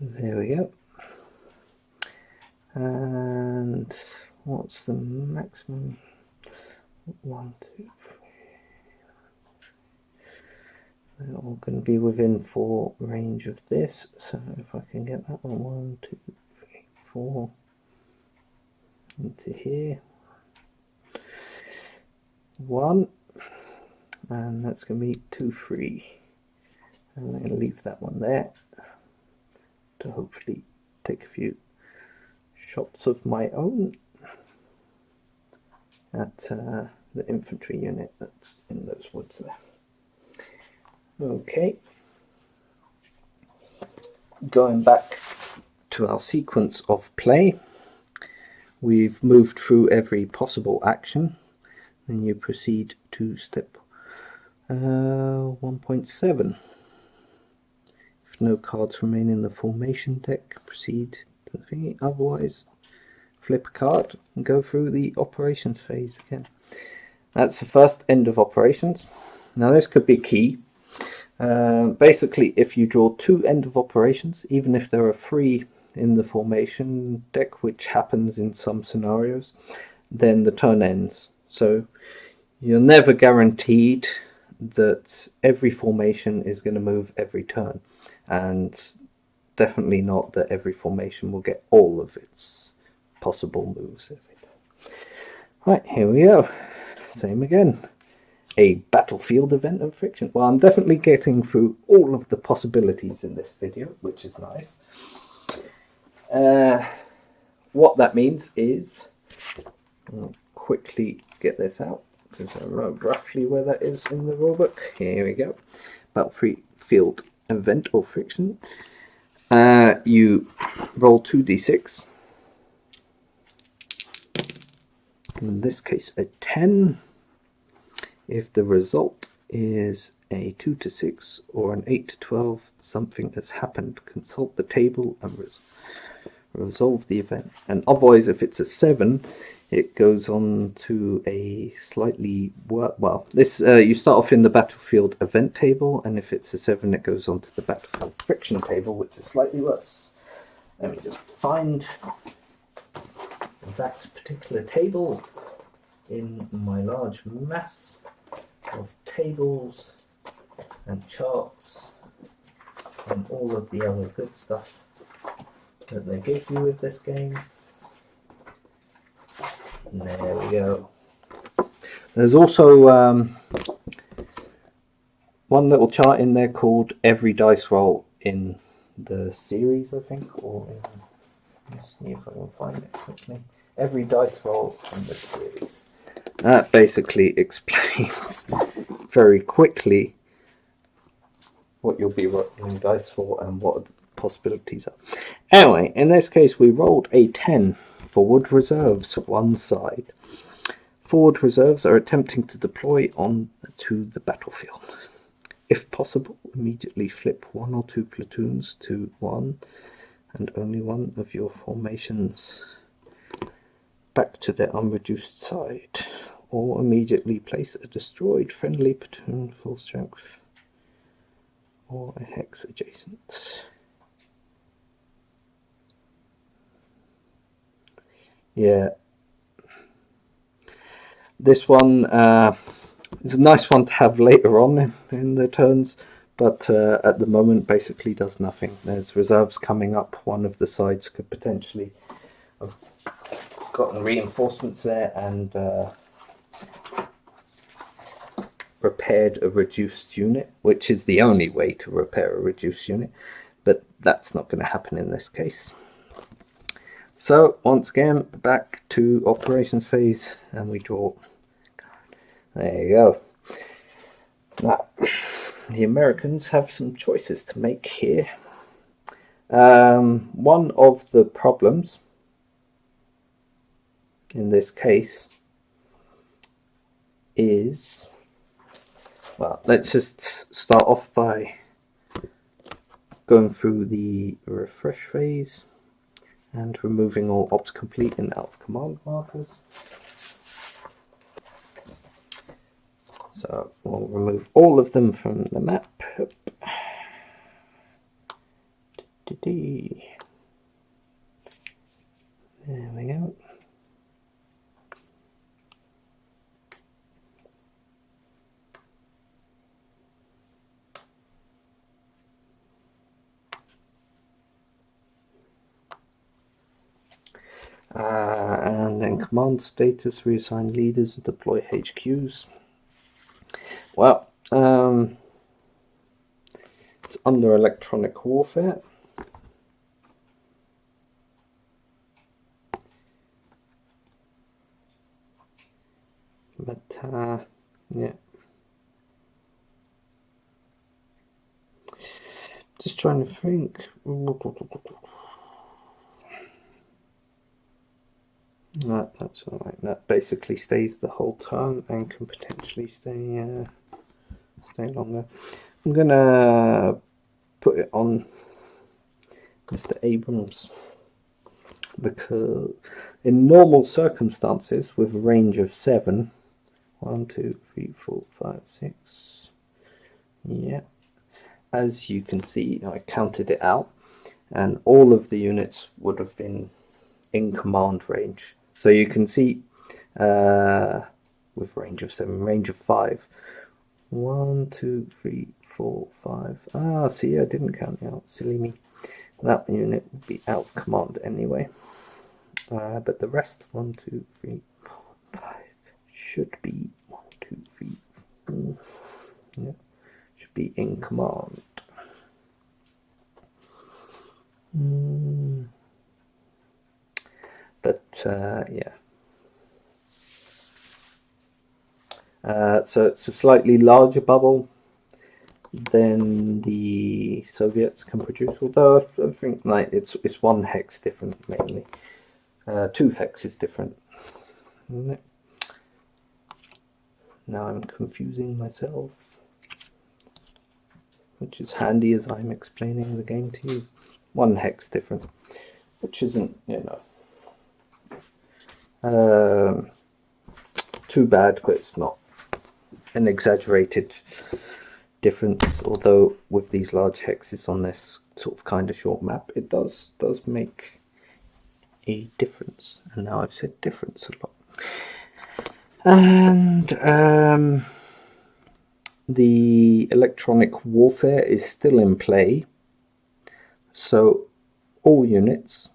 There we go. And what's the maximum? 1, 2, 3. They're all going to be within 4 range of this. So if I can get that one, 1, 2, 3, 4 into here. 1, and that's going to be 2, 3. And I'm going to leave that one there to hopefully take a few shots of my own at the infantry unit that's in those woods there. Okay, going back to our sequence of play, we've moved through every possible action. Then you proceed to step 1.7. If no cards remain in the formation deck, proceed to the thingy. Otherwise, flip a card and go through the operations phase again. That's the first end of operations. Now this could be key. Basically, if you draw 2 end of operations, even if there are 3 in the formation deck, which happens in some scenarios, then the turn ends. So you're never guaranteed that every formation is going to move every turn, and definitely not that every formation will get all of its possible moves every turn. Right, here we go. Same again. A battlefield event of friction. Well, I'm definitely getting through all of the possibilities in this video, which is nice. What that means is, I'll quickly get this out because I know roughly where that is in the rulebook. Here we go. Battlefield event or friction. You roll 2d6. In this case, a 10. If the result is a 2 to 6 or an 8 to 12, something has happened. Consult the table and resolve the event. And otherwise, if it's a 7, it goes on to a slightly well. This you start off in the battlefield event table, and if it's a 7, it goes on to the battlefield friction table, which is slightly worse. Let me just find that particular table in my large mass of tables and charts and all of the other good stuff that they give you with this game. And there we go. There's also one little chart in there called every dice roll in the series, I think, or in, let's see if I can find it quickly. Every dice roll in the series. That basically explains very quickly what you'll be rolling dice for and what the possibilities are. Anyway, in this case we rolled a 10. Forward reserves, one side. Forward reserves are attempting to deploy onto the battlefield. If possible, immediately flip 1 or 2 platoons to one and only one of your formations back to their unreduced side, or immediately place a destroyed friendly platoon full strength or a hex adjacent. Yeah, this one is a nice one to have later on in the turns, but at the moment basically does nothing. There's reserves coming up. One of the sides could potentially have gotten reinforcements there and repaired a reduced unit, which is the only way to repair a reduced unit, but that's not going to happen in this case. So once again, back to operations phase, and we draw. There you go. Now, the Americans have some choices to make here. One of the problems in this case is, well, let's just start off by going through the refresh phase and removing all ops complete and out of command markers. So we'll remove all of them from the map. There we go. And then command status, reassign leaders, deploy HQs. Well, it's under electronic warfare. But Yeah. Just trying to think. That's alright. That basically stays the whole turn and can potentially stay longer. I'm gonna put it on Mr. Abrams because in normal circumstances with a range of 7, 1, 2, 3, 4, 5, 6, yeah, as you can see, I counted it out, and all of the units would have been in command range. So you can see with range of 7, range of 5, 1, 2, 3, 4, 5. See, I didn't count it out, silly me. That unit would be out of command anyway. But the rest, 1, 2, 3, 4, 5, should be 1, 2, 3, 4. Yeah, should be in command. But yeah. So it's a slightly larger bubble than the Soviets can produce, although I think like it's 1 hex different mainly. 2 hexes different, isn't it? Now I'm confusing myself, which is handy as I'm explaining the game to you. 1 hex different, which isn't, too bad, but it's not an exaggerated difference, although with these large hexes on this sort of kind of short map, it does make a difference. And now I've said difference a lot. And the electronic warfare is still in play, so all units,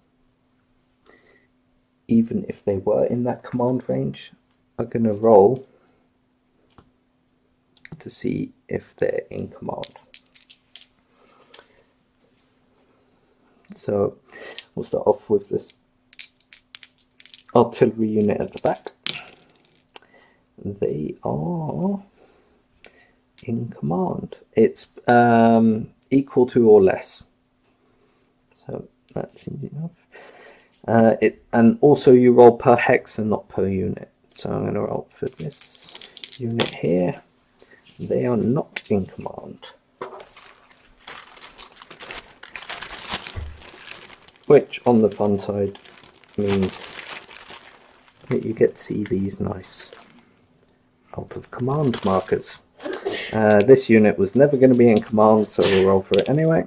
even if they were in that command range, are going to roll to see if they're in command. So we'll start off with this artillery unit at the back. They are in command. It's equal to or less. So that's easy enough. And also you roll per hex and not per unit. So I'm going to roll for this unit here. They are not in command. Which on the fun side means that you get to see these nice out of command markers. This unit was never going to be in command, so we'll roll for it anyway.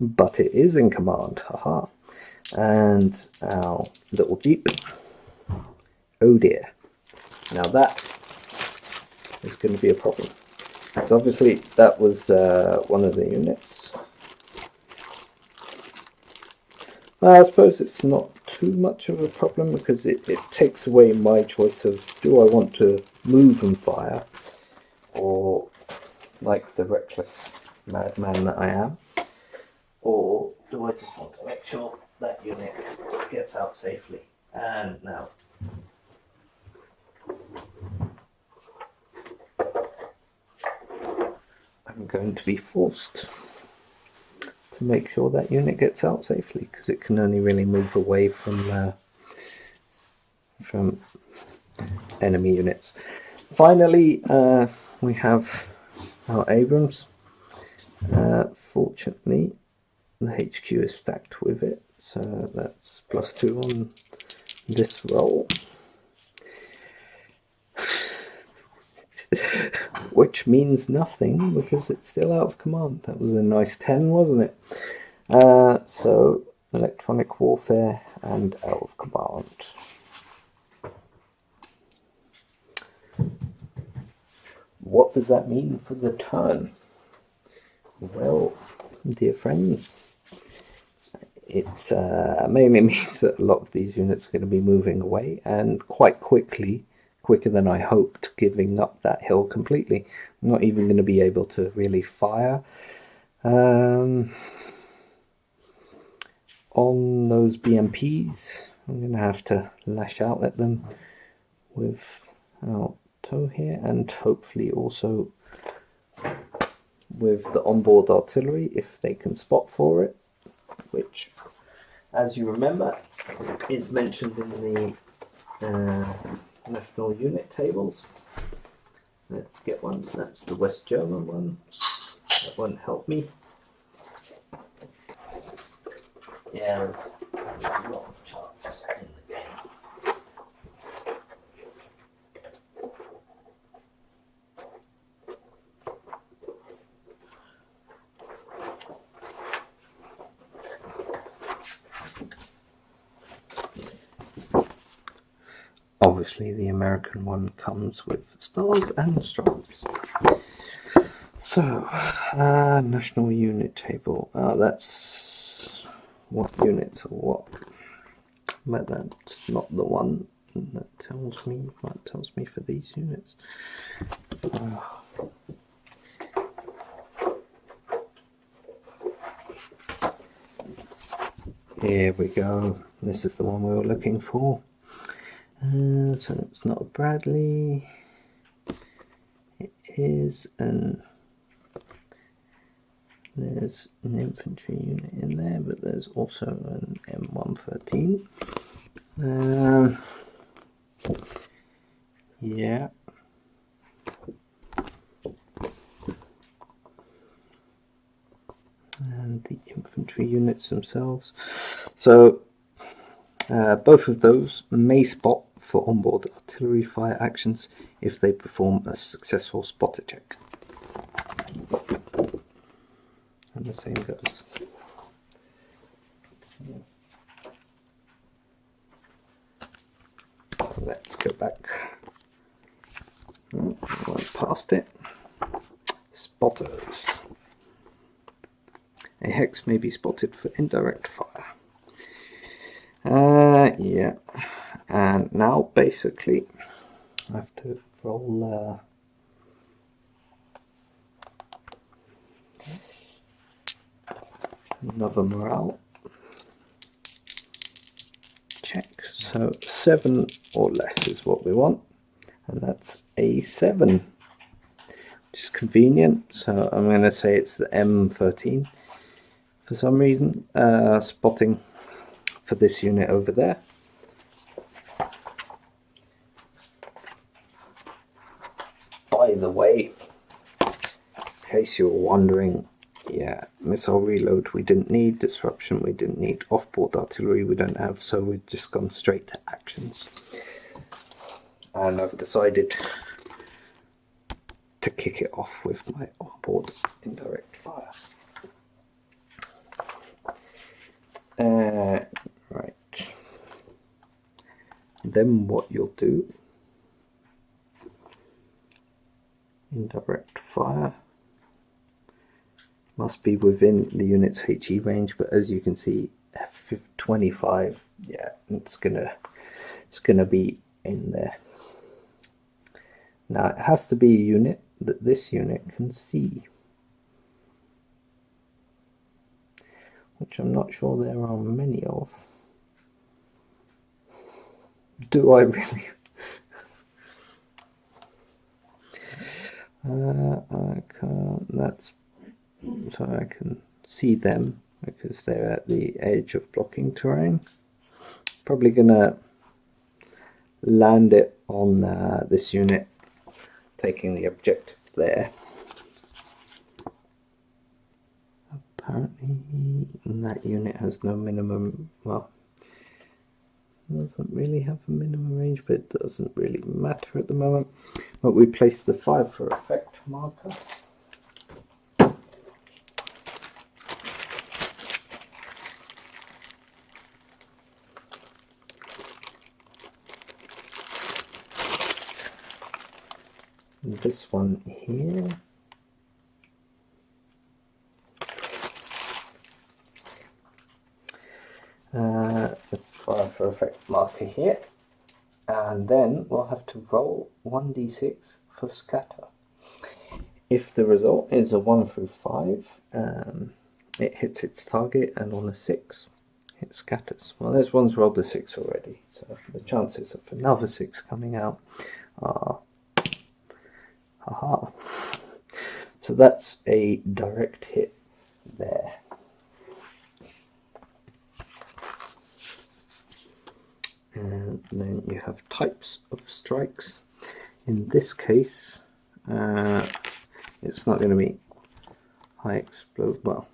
But it is in command, haha. And our little jeep. Oh dear. Now that is going to be a problem. So obviously that was one of the units. I suppose it's not too much of a problem because it takes away my choice of do I want to move and fire, or like the reckless madman that I am, or do I just want to make sure that unit gets out safely. And now I'm going to be forced to make sure that unit gets out safely because it can only really move away from enemy units. Finally, we have our Abrams. Fortunately, the HQ is stacked with it, so that's +2 on this roll. Which means nothing because it's still out of command. That was a nice 10, wasn't it? So electronic warfare and out of command. What does that mean for the turn? Well, dear friends, it mainly means that a lot of these units are going to be moving away and quite quickly, quicker than I hoped, giving up that hill completely. I'm not even going to be able to really fire on those BMPs. I'm going to have to lash out at them with tow here, and hopefully also with the onboard artillery if they can spot for it, which, as you remember, is mentioned in the national unit tables. Let's get one. That's the West German one. That won't help me. Yeah, there's a lot of charts in the game. Obviously, the American one comes with stars and stripes. So, national unit table. That's what units or what, but that's not the one that tells me what tells me for these units. Here we go. This is the one we were looking for. So it's not a Bradley. It is an. There's an infantry unit in there, but there's also an M113. Yeah. And the infantry units themselves. So both of those may spot for onboard artillery fire actions if they perform a successful spotter check. And the same goes. Let's go back. Oh, I went past it. Spotters. A hex may be spotted for indirect fire. Yeah. And now basically I have to roll another morale check. So 7 or less is what we want, and that's a 7, which is convenient. So I'm going to say it's the M13 for some reason, spotting for this unit over there. By the way, in case you were wondering, yeah, missile reload we didn't need, disruption we didn't need, off-board artillery we don't have, so we've just gone straight to actions. And I've decided to kick it off with my on-board indirect fire. Right. Then what you'll do, indirect fire must be within the unit's HE range, but as you can see, F25, yeah, it's gonna be in there. Now it has to be a unit that this unit can see, which I'm not sure there are many of. Do I really? I can't. That's so I can see them because they're at the edge of blocking terrain. Probably gonna land it on this unit, taking the objective there. Apparently that unit has no minimum, well, doesn't really have a minimum range, but it doesn't really matter at the moment. But we place the 5 for effect marker. And this one here. Let's fire for effect marker here, and then we'll have to roll 1d6 for scatter. If the result is a 1 through 5, it hits its target, and on a 6 it scatters. Well, this one's rolled a 6 already, so the chances of another 6 coming out are Haha. So that's a direct hit there. And then you have types of strikes. In this case, it's not going to be high explosive, well,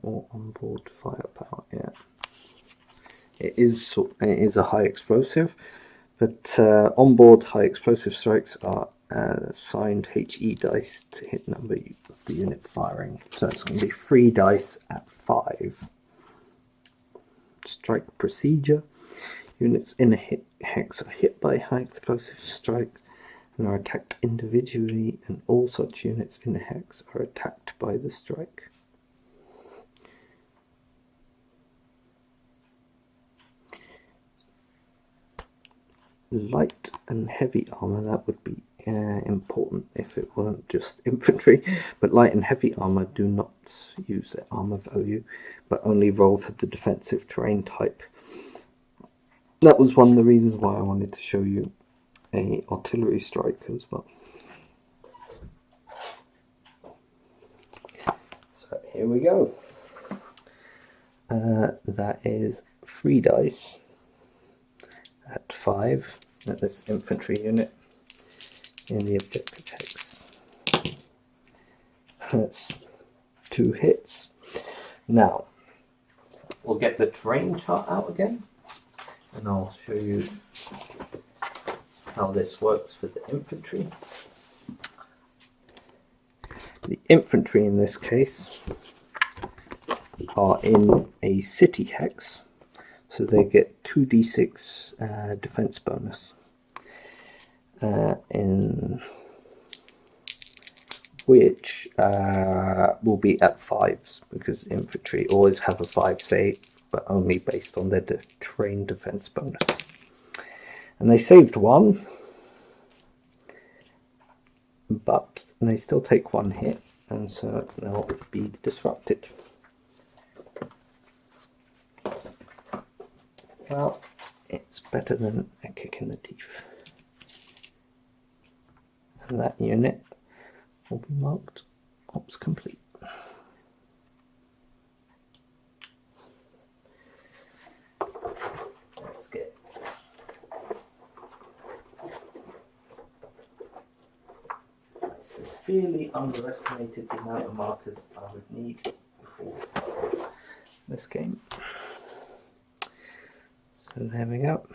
or onboard firepower. Yeah, it is a high explosive, but onboard high explosive strikes are assigned HE dice to hit number of the unit firing. So it's going to be 3 dice at 5. Strike procedure. Units in a hex are hit by high explosive strikes and are attacked individually, and all such units in a hex are attacked by the strike. Light and heavy armor, that would be important if it weren't just infantry, but light and heavy armor do not use their armor value, but only roll for the defensive terrain type. That was one of the reasons why I wanted to show you a artillery strike as well. So here we go. That is 3 dice at 5 at this infantry unit in the objective hex. That's 2 hits. Now we'll get the terrain chart out again, and I'll show you how this works for the infantry. The infantry in this case are in a city hex, so they get 2d6 defense bonus, in which will be at 5s, because infantry always have a 5 save, but only based on their terrain defense bonus. And they saved 1, but they still take 1 hit, and so they'll be disrupted. Well, it's better than a kick in the teeth. And that unit will be marked ops complete. Let's get I severely underestimated the amount of markers I would need before we start this game. So there we go.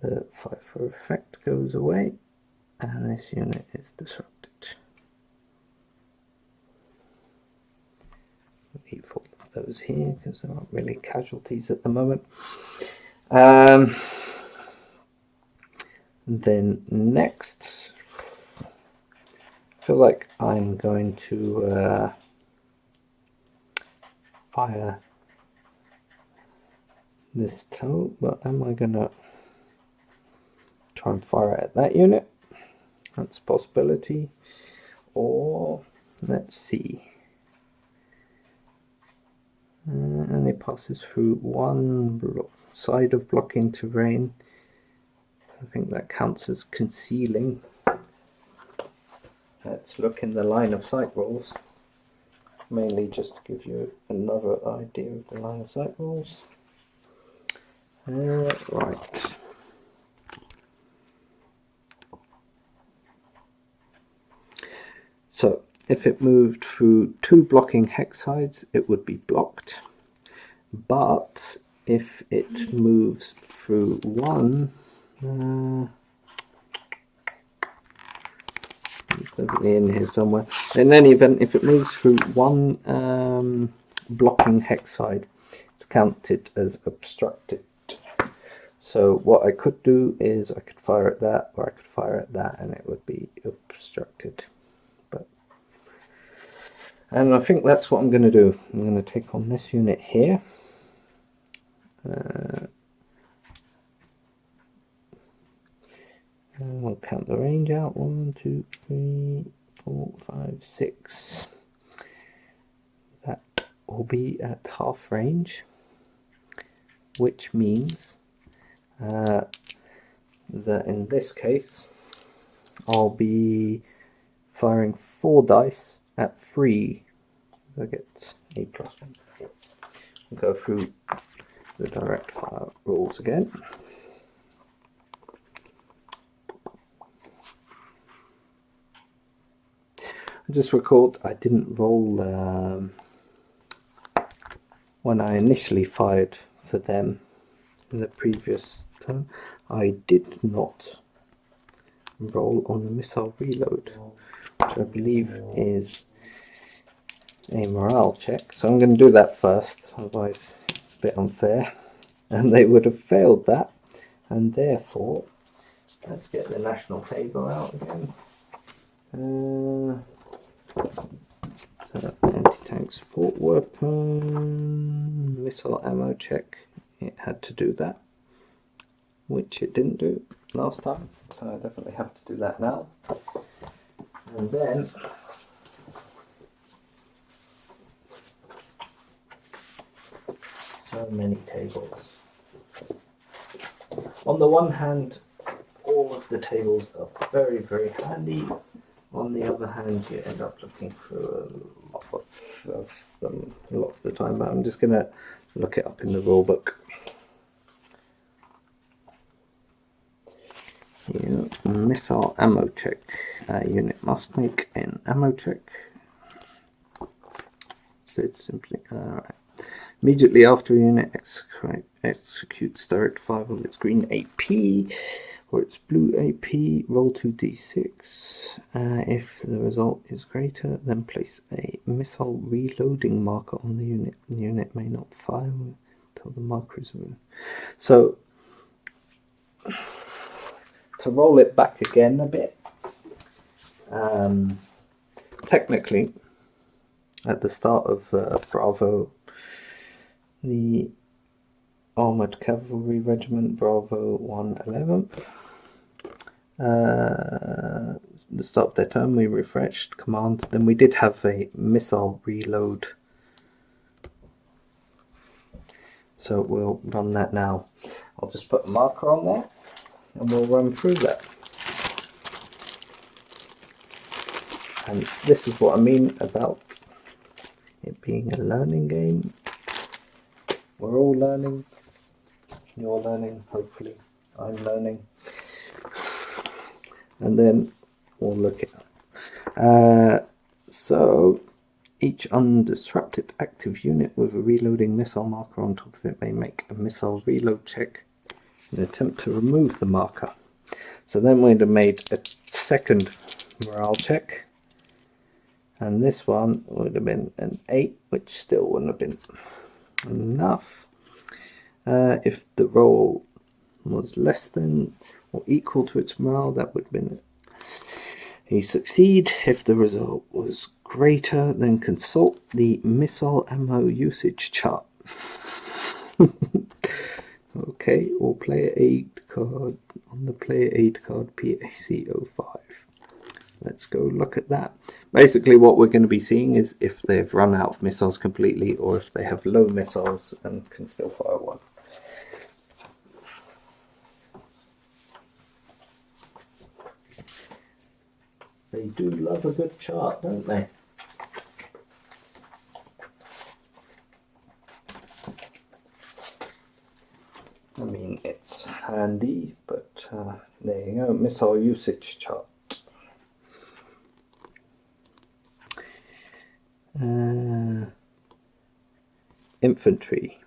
The FIFO effect goes away, and this unit is disrupted. Leave all of those here because there aren't really casualties at the moment. Then next, I feel like I'm going to fire this toe, but am I gonna try and fire at that unit? That's a possibility. Or let's see, and it passes through one side of blocking terrain. I think that counts as concealing. Let's look in the line of sight rolls, mainly just to give you another idea of the line of sight rolls. Right. So if it moved through 2 blocking hex sides, it would be blocked. But if it moves through 1, in here somewhere. In any event, if it moves through 1 blocking hex side, it's counted as obstructed. So what I could do is I could fire at that, or I could fire at that, and it would be obstructed. And I think that's what I'm going to do. I'm going to take on this unit here. And we'll count the range out. 1, 2, 3, 4, 5, 6. That will be at half range, which means that in this case I'll be firing 4 dice at 3. I get a +1. We'll go through the direct fire rules again. I just recalled I didn't roll when I initially fired for them in the previous turn. I did not roll on the missile reload, which I believe is a morale check. So I'm going to do that first, otherwise it's a bit unfair. And they would have failed that, and therefore, let's get the national table out again. So anti-tank support weapon, missile ammo check. It had to do that, which it didn't do last time, so I definitely have to do that now. And then so many tables. On the one hand, all of the tables are very, very handy. On the other hand, you end up looking through a lot of them a lot of the time, but I'm just going to look it up in the rule book. Yeah, missile ammo check. Unit must make an ammo check. So it's simply right. Immediately after a unit executes direct fire with its green AP or its blue AP, roll 2d6. If the result is greater, then place a missile reloading marker on the unit. The unit may not fire until the marker is removed. So, to roll it back again a bit, technically, at the start of Bravo, the Armoured Cavalry Regiment, Bravo 111th, the start of their term, we refreshed command. Then we did have a missile reload, so we'll run that now. I'll just put a marker on there and we'll run through that. And this is what I mean about it being a learning game. We're all learning. You're learning, hopefully. I'm learning. And then we'll look it up. So each undisrupted active unit with a reloading missile marker on top of it may make a missile reload check in an attempt to remove the marker. So then we'd have made a second morale check. And this one would have been an 8, which still wouldn't have been enough. If the roll was less than or equal to its morale, that would have been a succeed. If the result was greater, then consult the missile ammo usage chart. Okay, or player aid card on the player aid card PAC05. Let's go look at that. Basically what we're going to be seeing is if they've run out of missiles completely or if they have low missiles and can still fire one. They do love a good chart, don't they? I mean, it's handy, but there you go, missile usage chart. Infantry.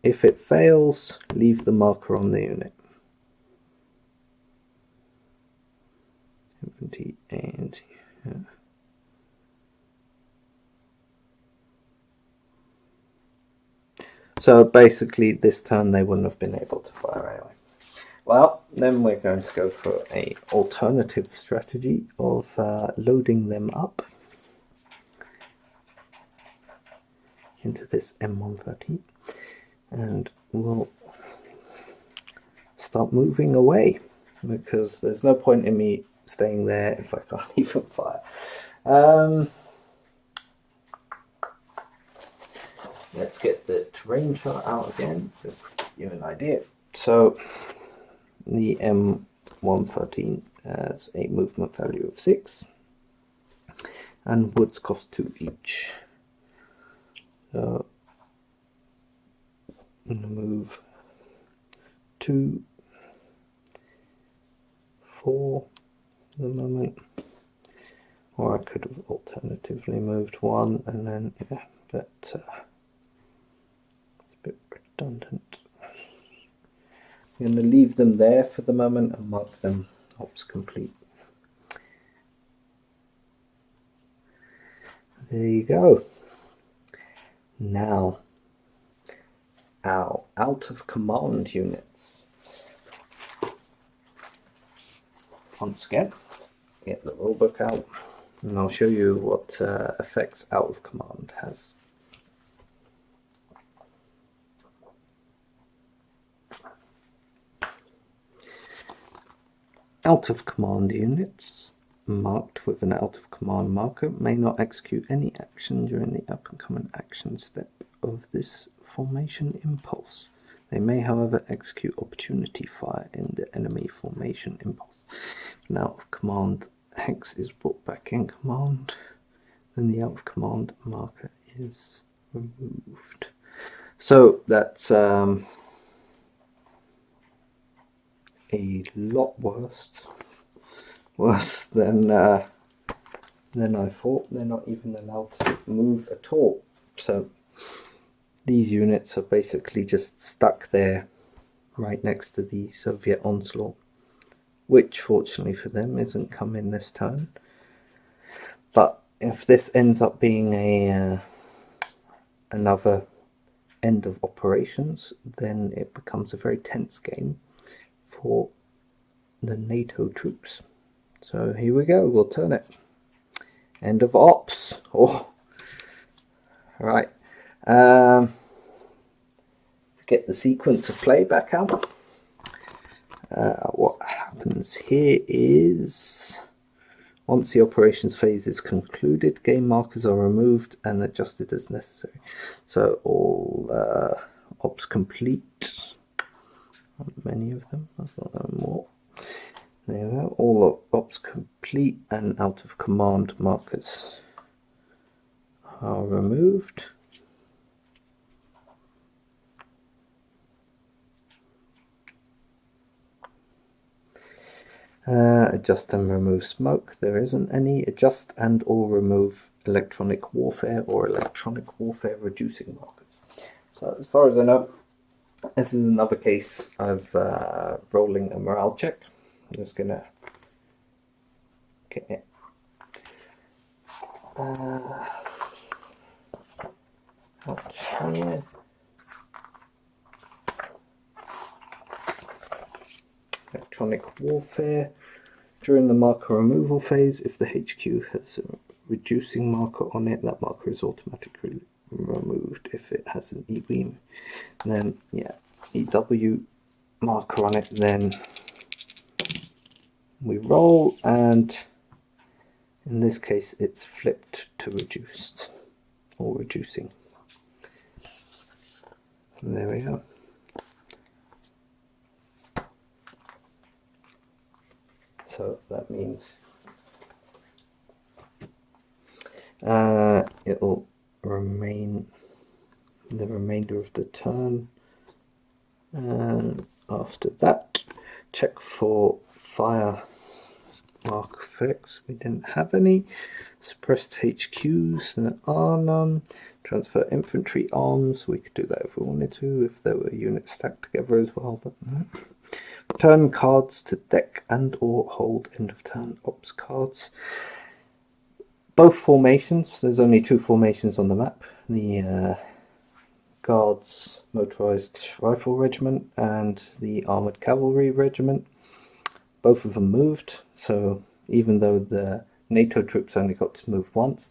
If it fails, leave the marker on the unit. Infantry and so basically this turn they wouldn't have been able to fire anyway. Well, then we're going to go for a alternative strategy of loading them up into this M113 and we'll start moving away because there's no point in me staying there if I can't even fire. Let's get the terrain chart out again, just to give you an idea. So the M113 has a movement value of 6, and woods cost 2 each. So I'm going to move 2, 4 at the moment, or I could have alternatively moved 1, and then yeah, but it's a bit redundant. I'm going to leave them there for the moment and mark them ops complete. There you go. Now, our out of command units. Once again, get the rulebook out and I'll show you what effects out of command has. Out of command units marked with an out of command marker may not execute any action during the up and coming action step of this formation impulse. They may, however, execute opportunity fire in the enemy formation impulse. If an out of command hex is brought back in command, then the out of command marker is removed. So that's a lot worse than I thought. They're not even allowed to move at all. So these units are basically just stuck there right next to the Soviet onslaught, which fortunately for them isn't coming this turn. But if this ends up being a another end of operations, then it becomes a very tense game for the NATO troops. So here we go, we'll turn it. End of ops. Oh, right. To get the sequence of play back out, what happens here is, once the operations phase is concluded, game markers are removed and adjusted as necessary. So all ops complete, many of them, I thought there were more. There we go, all ops complete and out of command markers are removed. Adjust and remove smoke. There isn't any. Adjust and or remove electronic warfare or electronic warfare reducing markers. So as far as I know, this is another case of rolling a morale check. I'm just gonna get it. Out here. Electronic warfare. During the marker removal phase, if the HQ has a reducing marker on it, that marker is automatically removed. If it has an E-beam, then yeah, EW marker on it, then we roll, and in this case it's flipped to reduced or reducing. And there we go. So that means it'll remain the remainder of the turn, and after that check for fire mark effects. We didn't have any. Suppressed HQs, there are none. Transfer infantry arms, we could do that if we wanted to, if there were units stacked together as well, but no. Return cards to deck and or hold end of turn ops cards. Both formations, there's only 2 formations on the map. The Guards Motorized Rifle Regiment and the Armoured Cavalry Regiment. Both of them moved, so even though the NATO troops only got to move once,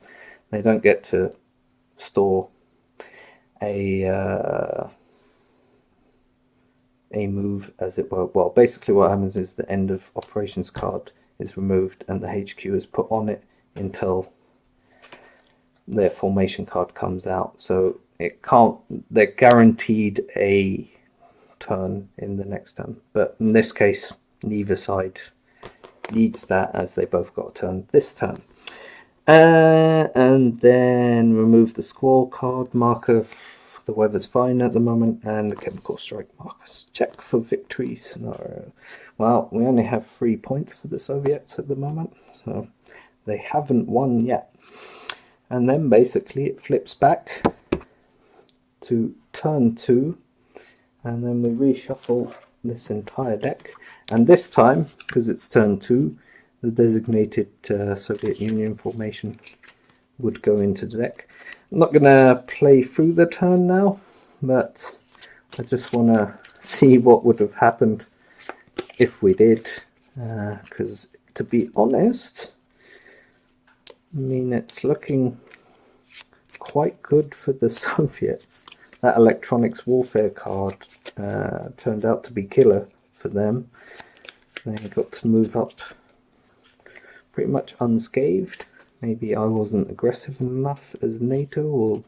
they don't get to store a move, as it were. Well, basically what happens is the end of operations card is removed and the HQ is put on it until their formation card comes out. So it can't, they're guaranteed a turn in the next turn. But in this case, neither side needs that, as they both got a turn this turn. And then remove the squall card marker. The weather's fine at the moment, and the chemical strike markers. Check for victory scenario. Well, we only have 3 points for the Soviets at the moment, so they haven't won yet. And then basically it flips back to turn 2, and then we reshuffle this entire deck. And this time, because it's turn 2, the designated Soviet Union formation would go into the deck. I'm not going to play through the turn now, but I just want to see what would have happened if we did, because to be honest, I mean, it's looking quite good for the Soviets. That electronics warfare card turned out to be killer for them. They got to move up pretty much unscathed. Maybe I wasn't aggressive enough as NATO, or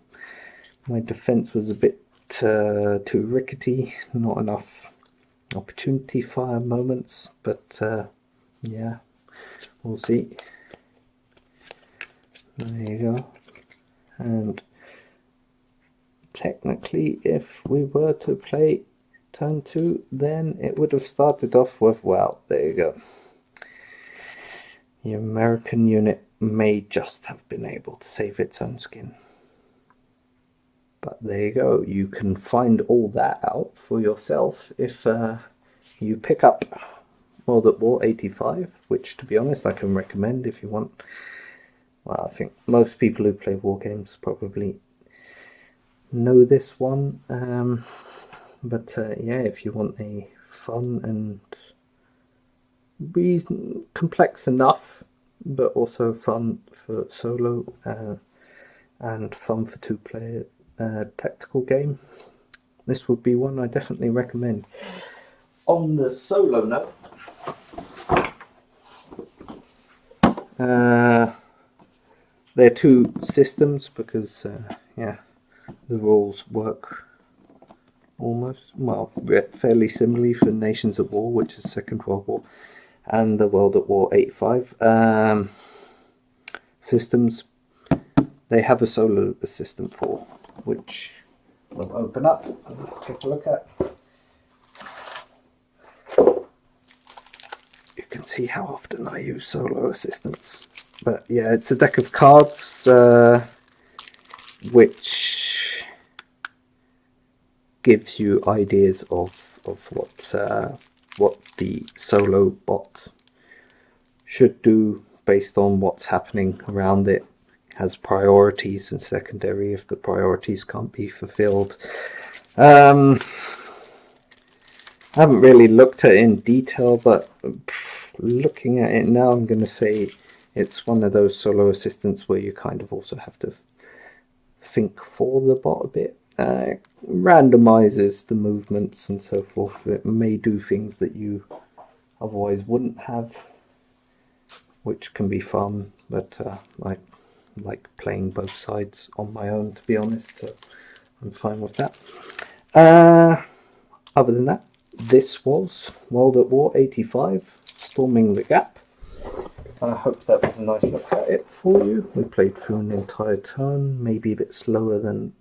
my defense was a bit too rickety, not enough opportunity fire moments, but yeah, we'll see. There you go. And technically, if we were to play turn 2, then it would have started off with, well, there you go. The American unit may just have been able to save its own skin. But there you go. You can find all that out for yourself if you pick up World at War 85, which, to be honest, I can recommend if you want. Well, I think most people who play war games probably know this one. But yeah, if you want a fun and complex enough, but also fun for solo and fun for 2-player tactical game, this would be one I definitely recommend. On the solo note, there are 2 systems because yeah, the rules work almost, well, fairly similarly for Nations at War, which is Second World War, and the World at War 85 systems. They have a solo assistant for, which we'll open up and take a look at. You can see how often I use solo assistants. But yeah, it's a deck of cards which gives you ideas of what the solo bot should do based on what's happening around it. Has priorities and secondary if the priorities can't be fulfilled. I haven't really looked at it in detail, but looking at it now, I'm going to say it's one of those solo assistants where you kind of also have to think for the bot a bit. Randomizes the movements and so forth. It may do things that you otherwise wouldn't have, which can be fun, but I like playing both sides on my own, to be honest, so I'm fine with that. Other than that, this was World at War 85, Storming the Gap. I hope that was a nice look at it for you. We played through an entire turn, maybe a bit slower than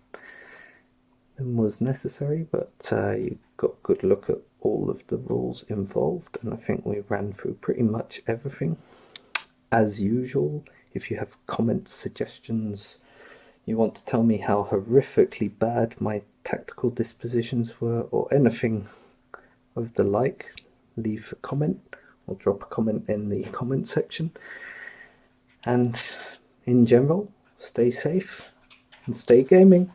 was necessary, but you got a good look at all of the rules involved, and I think we ran through pretty much everything. As usual, if you have comments, suggestions, you want to tell me how horrifically bad my tactical dispositions were, or anything of the like, leave a comment or drop a comment in the comment section. And in general, stay safe and stay gaming.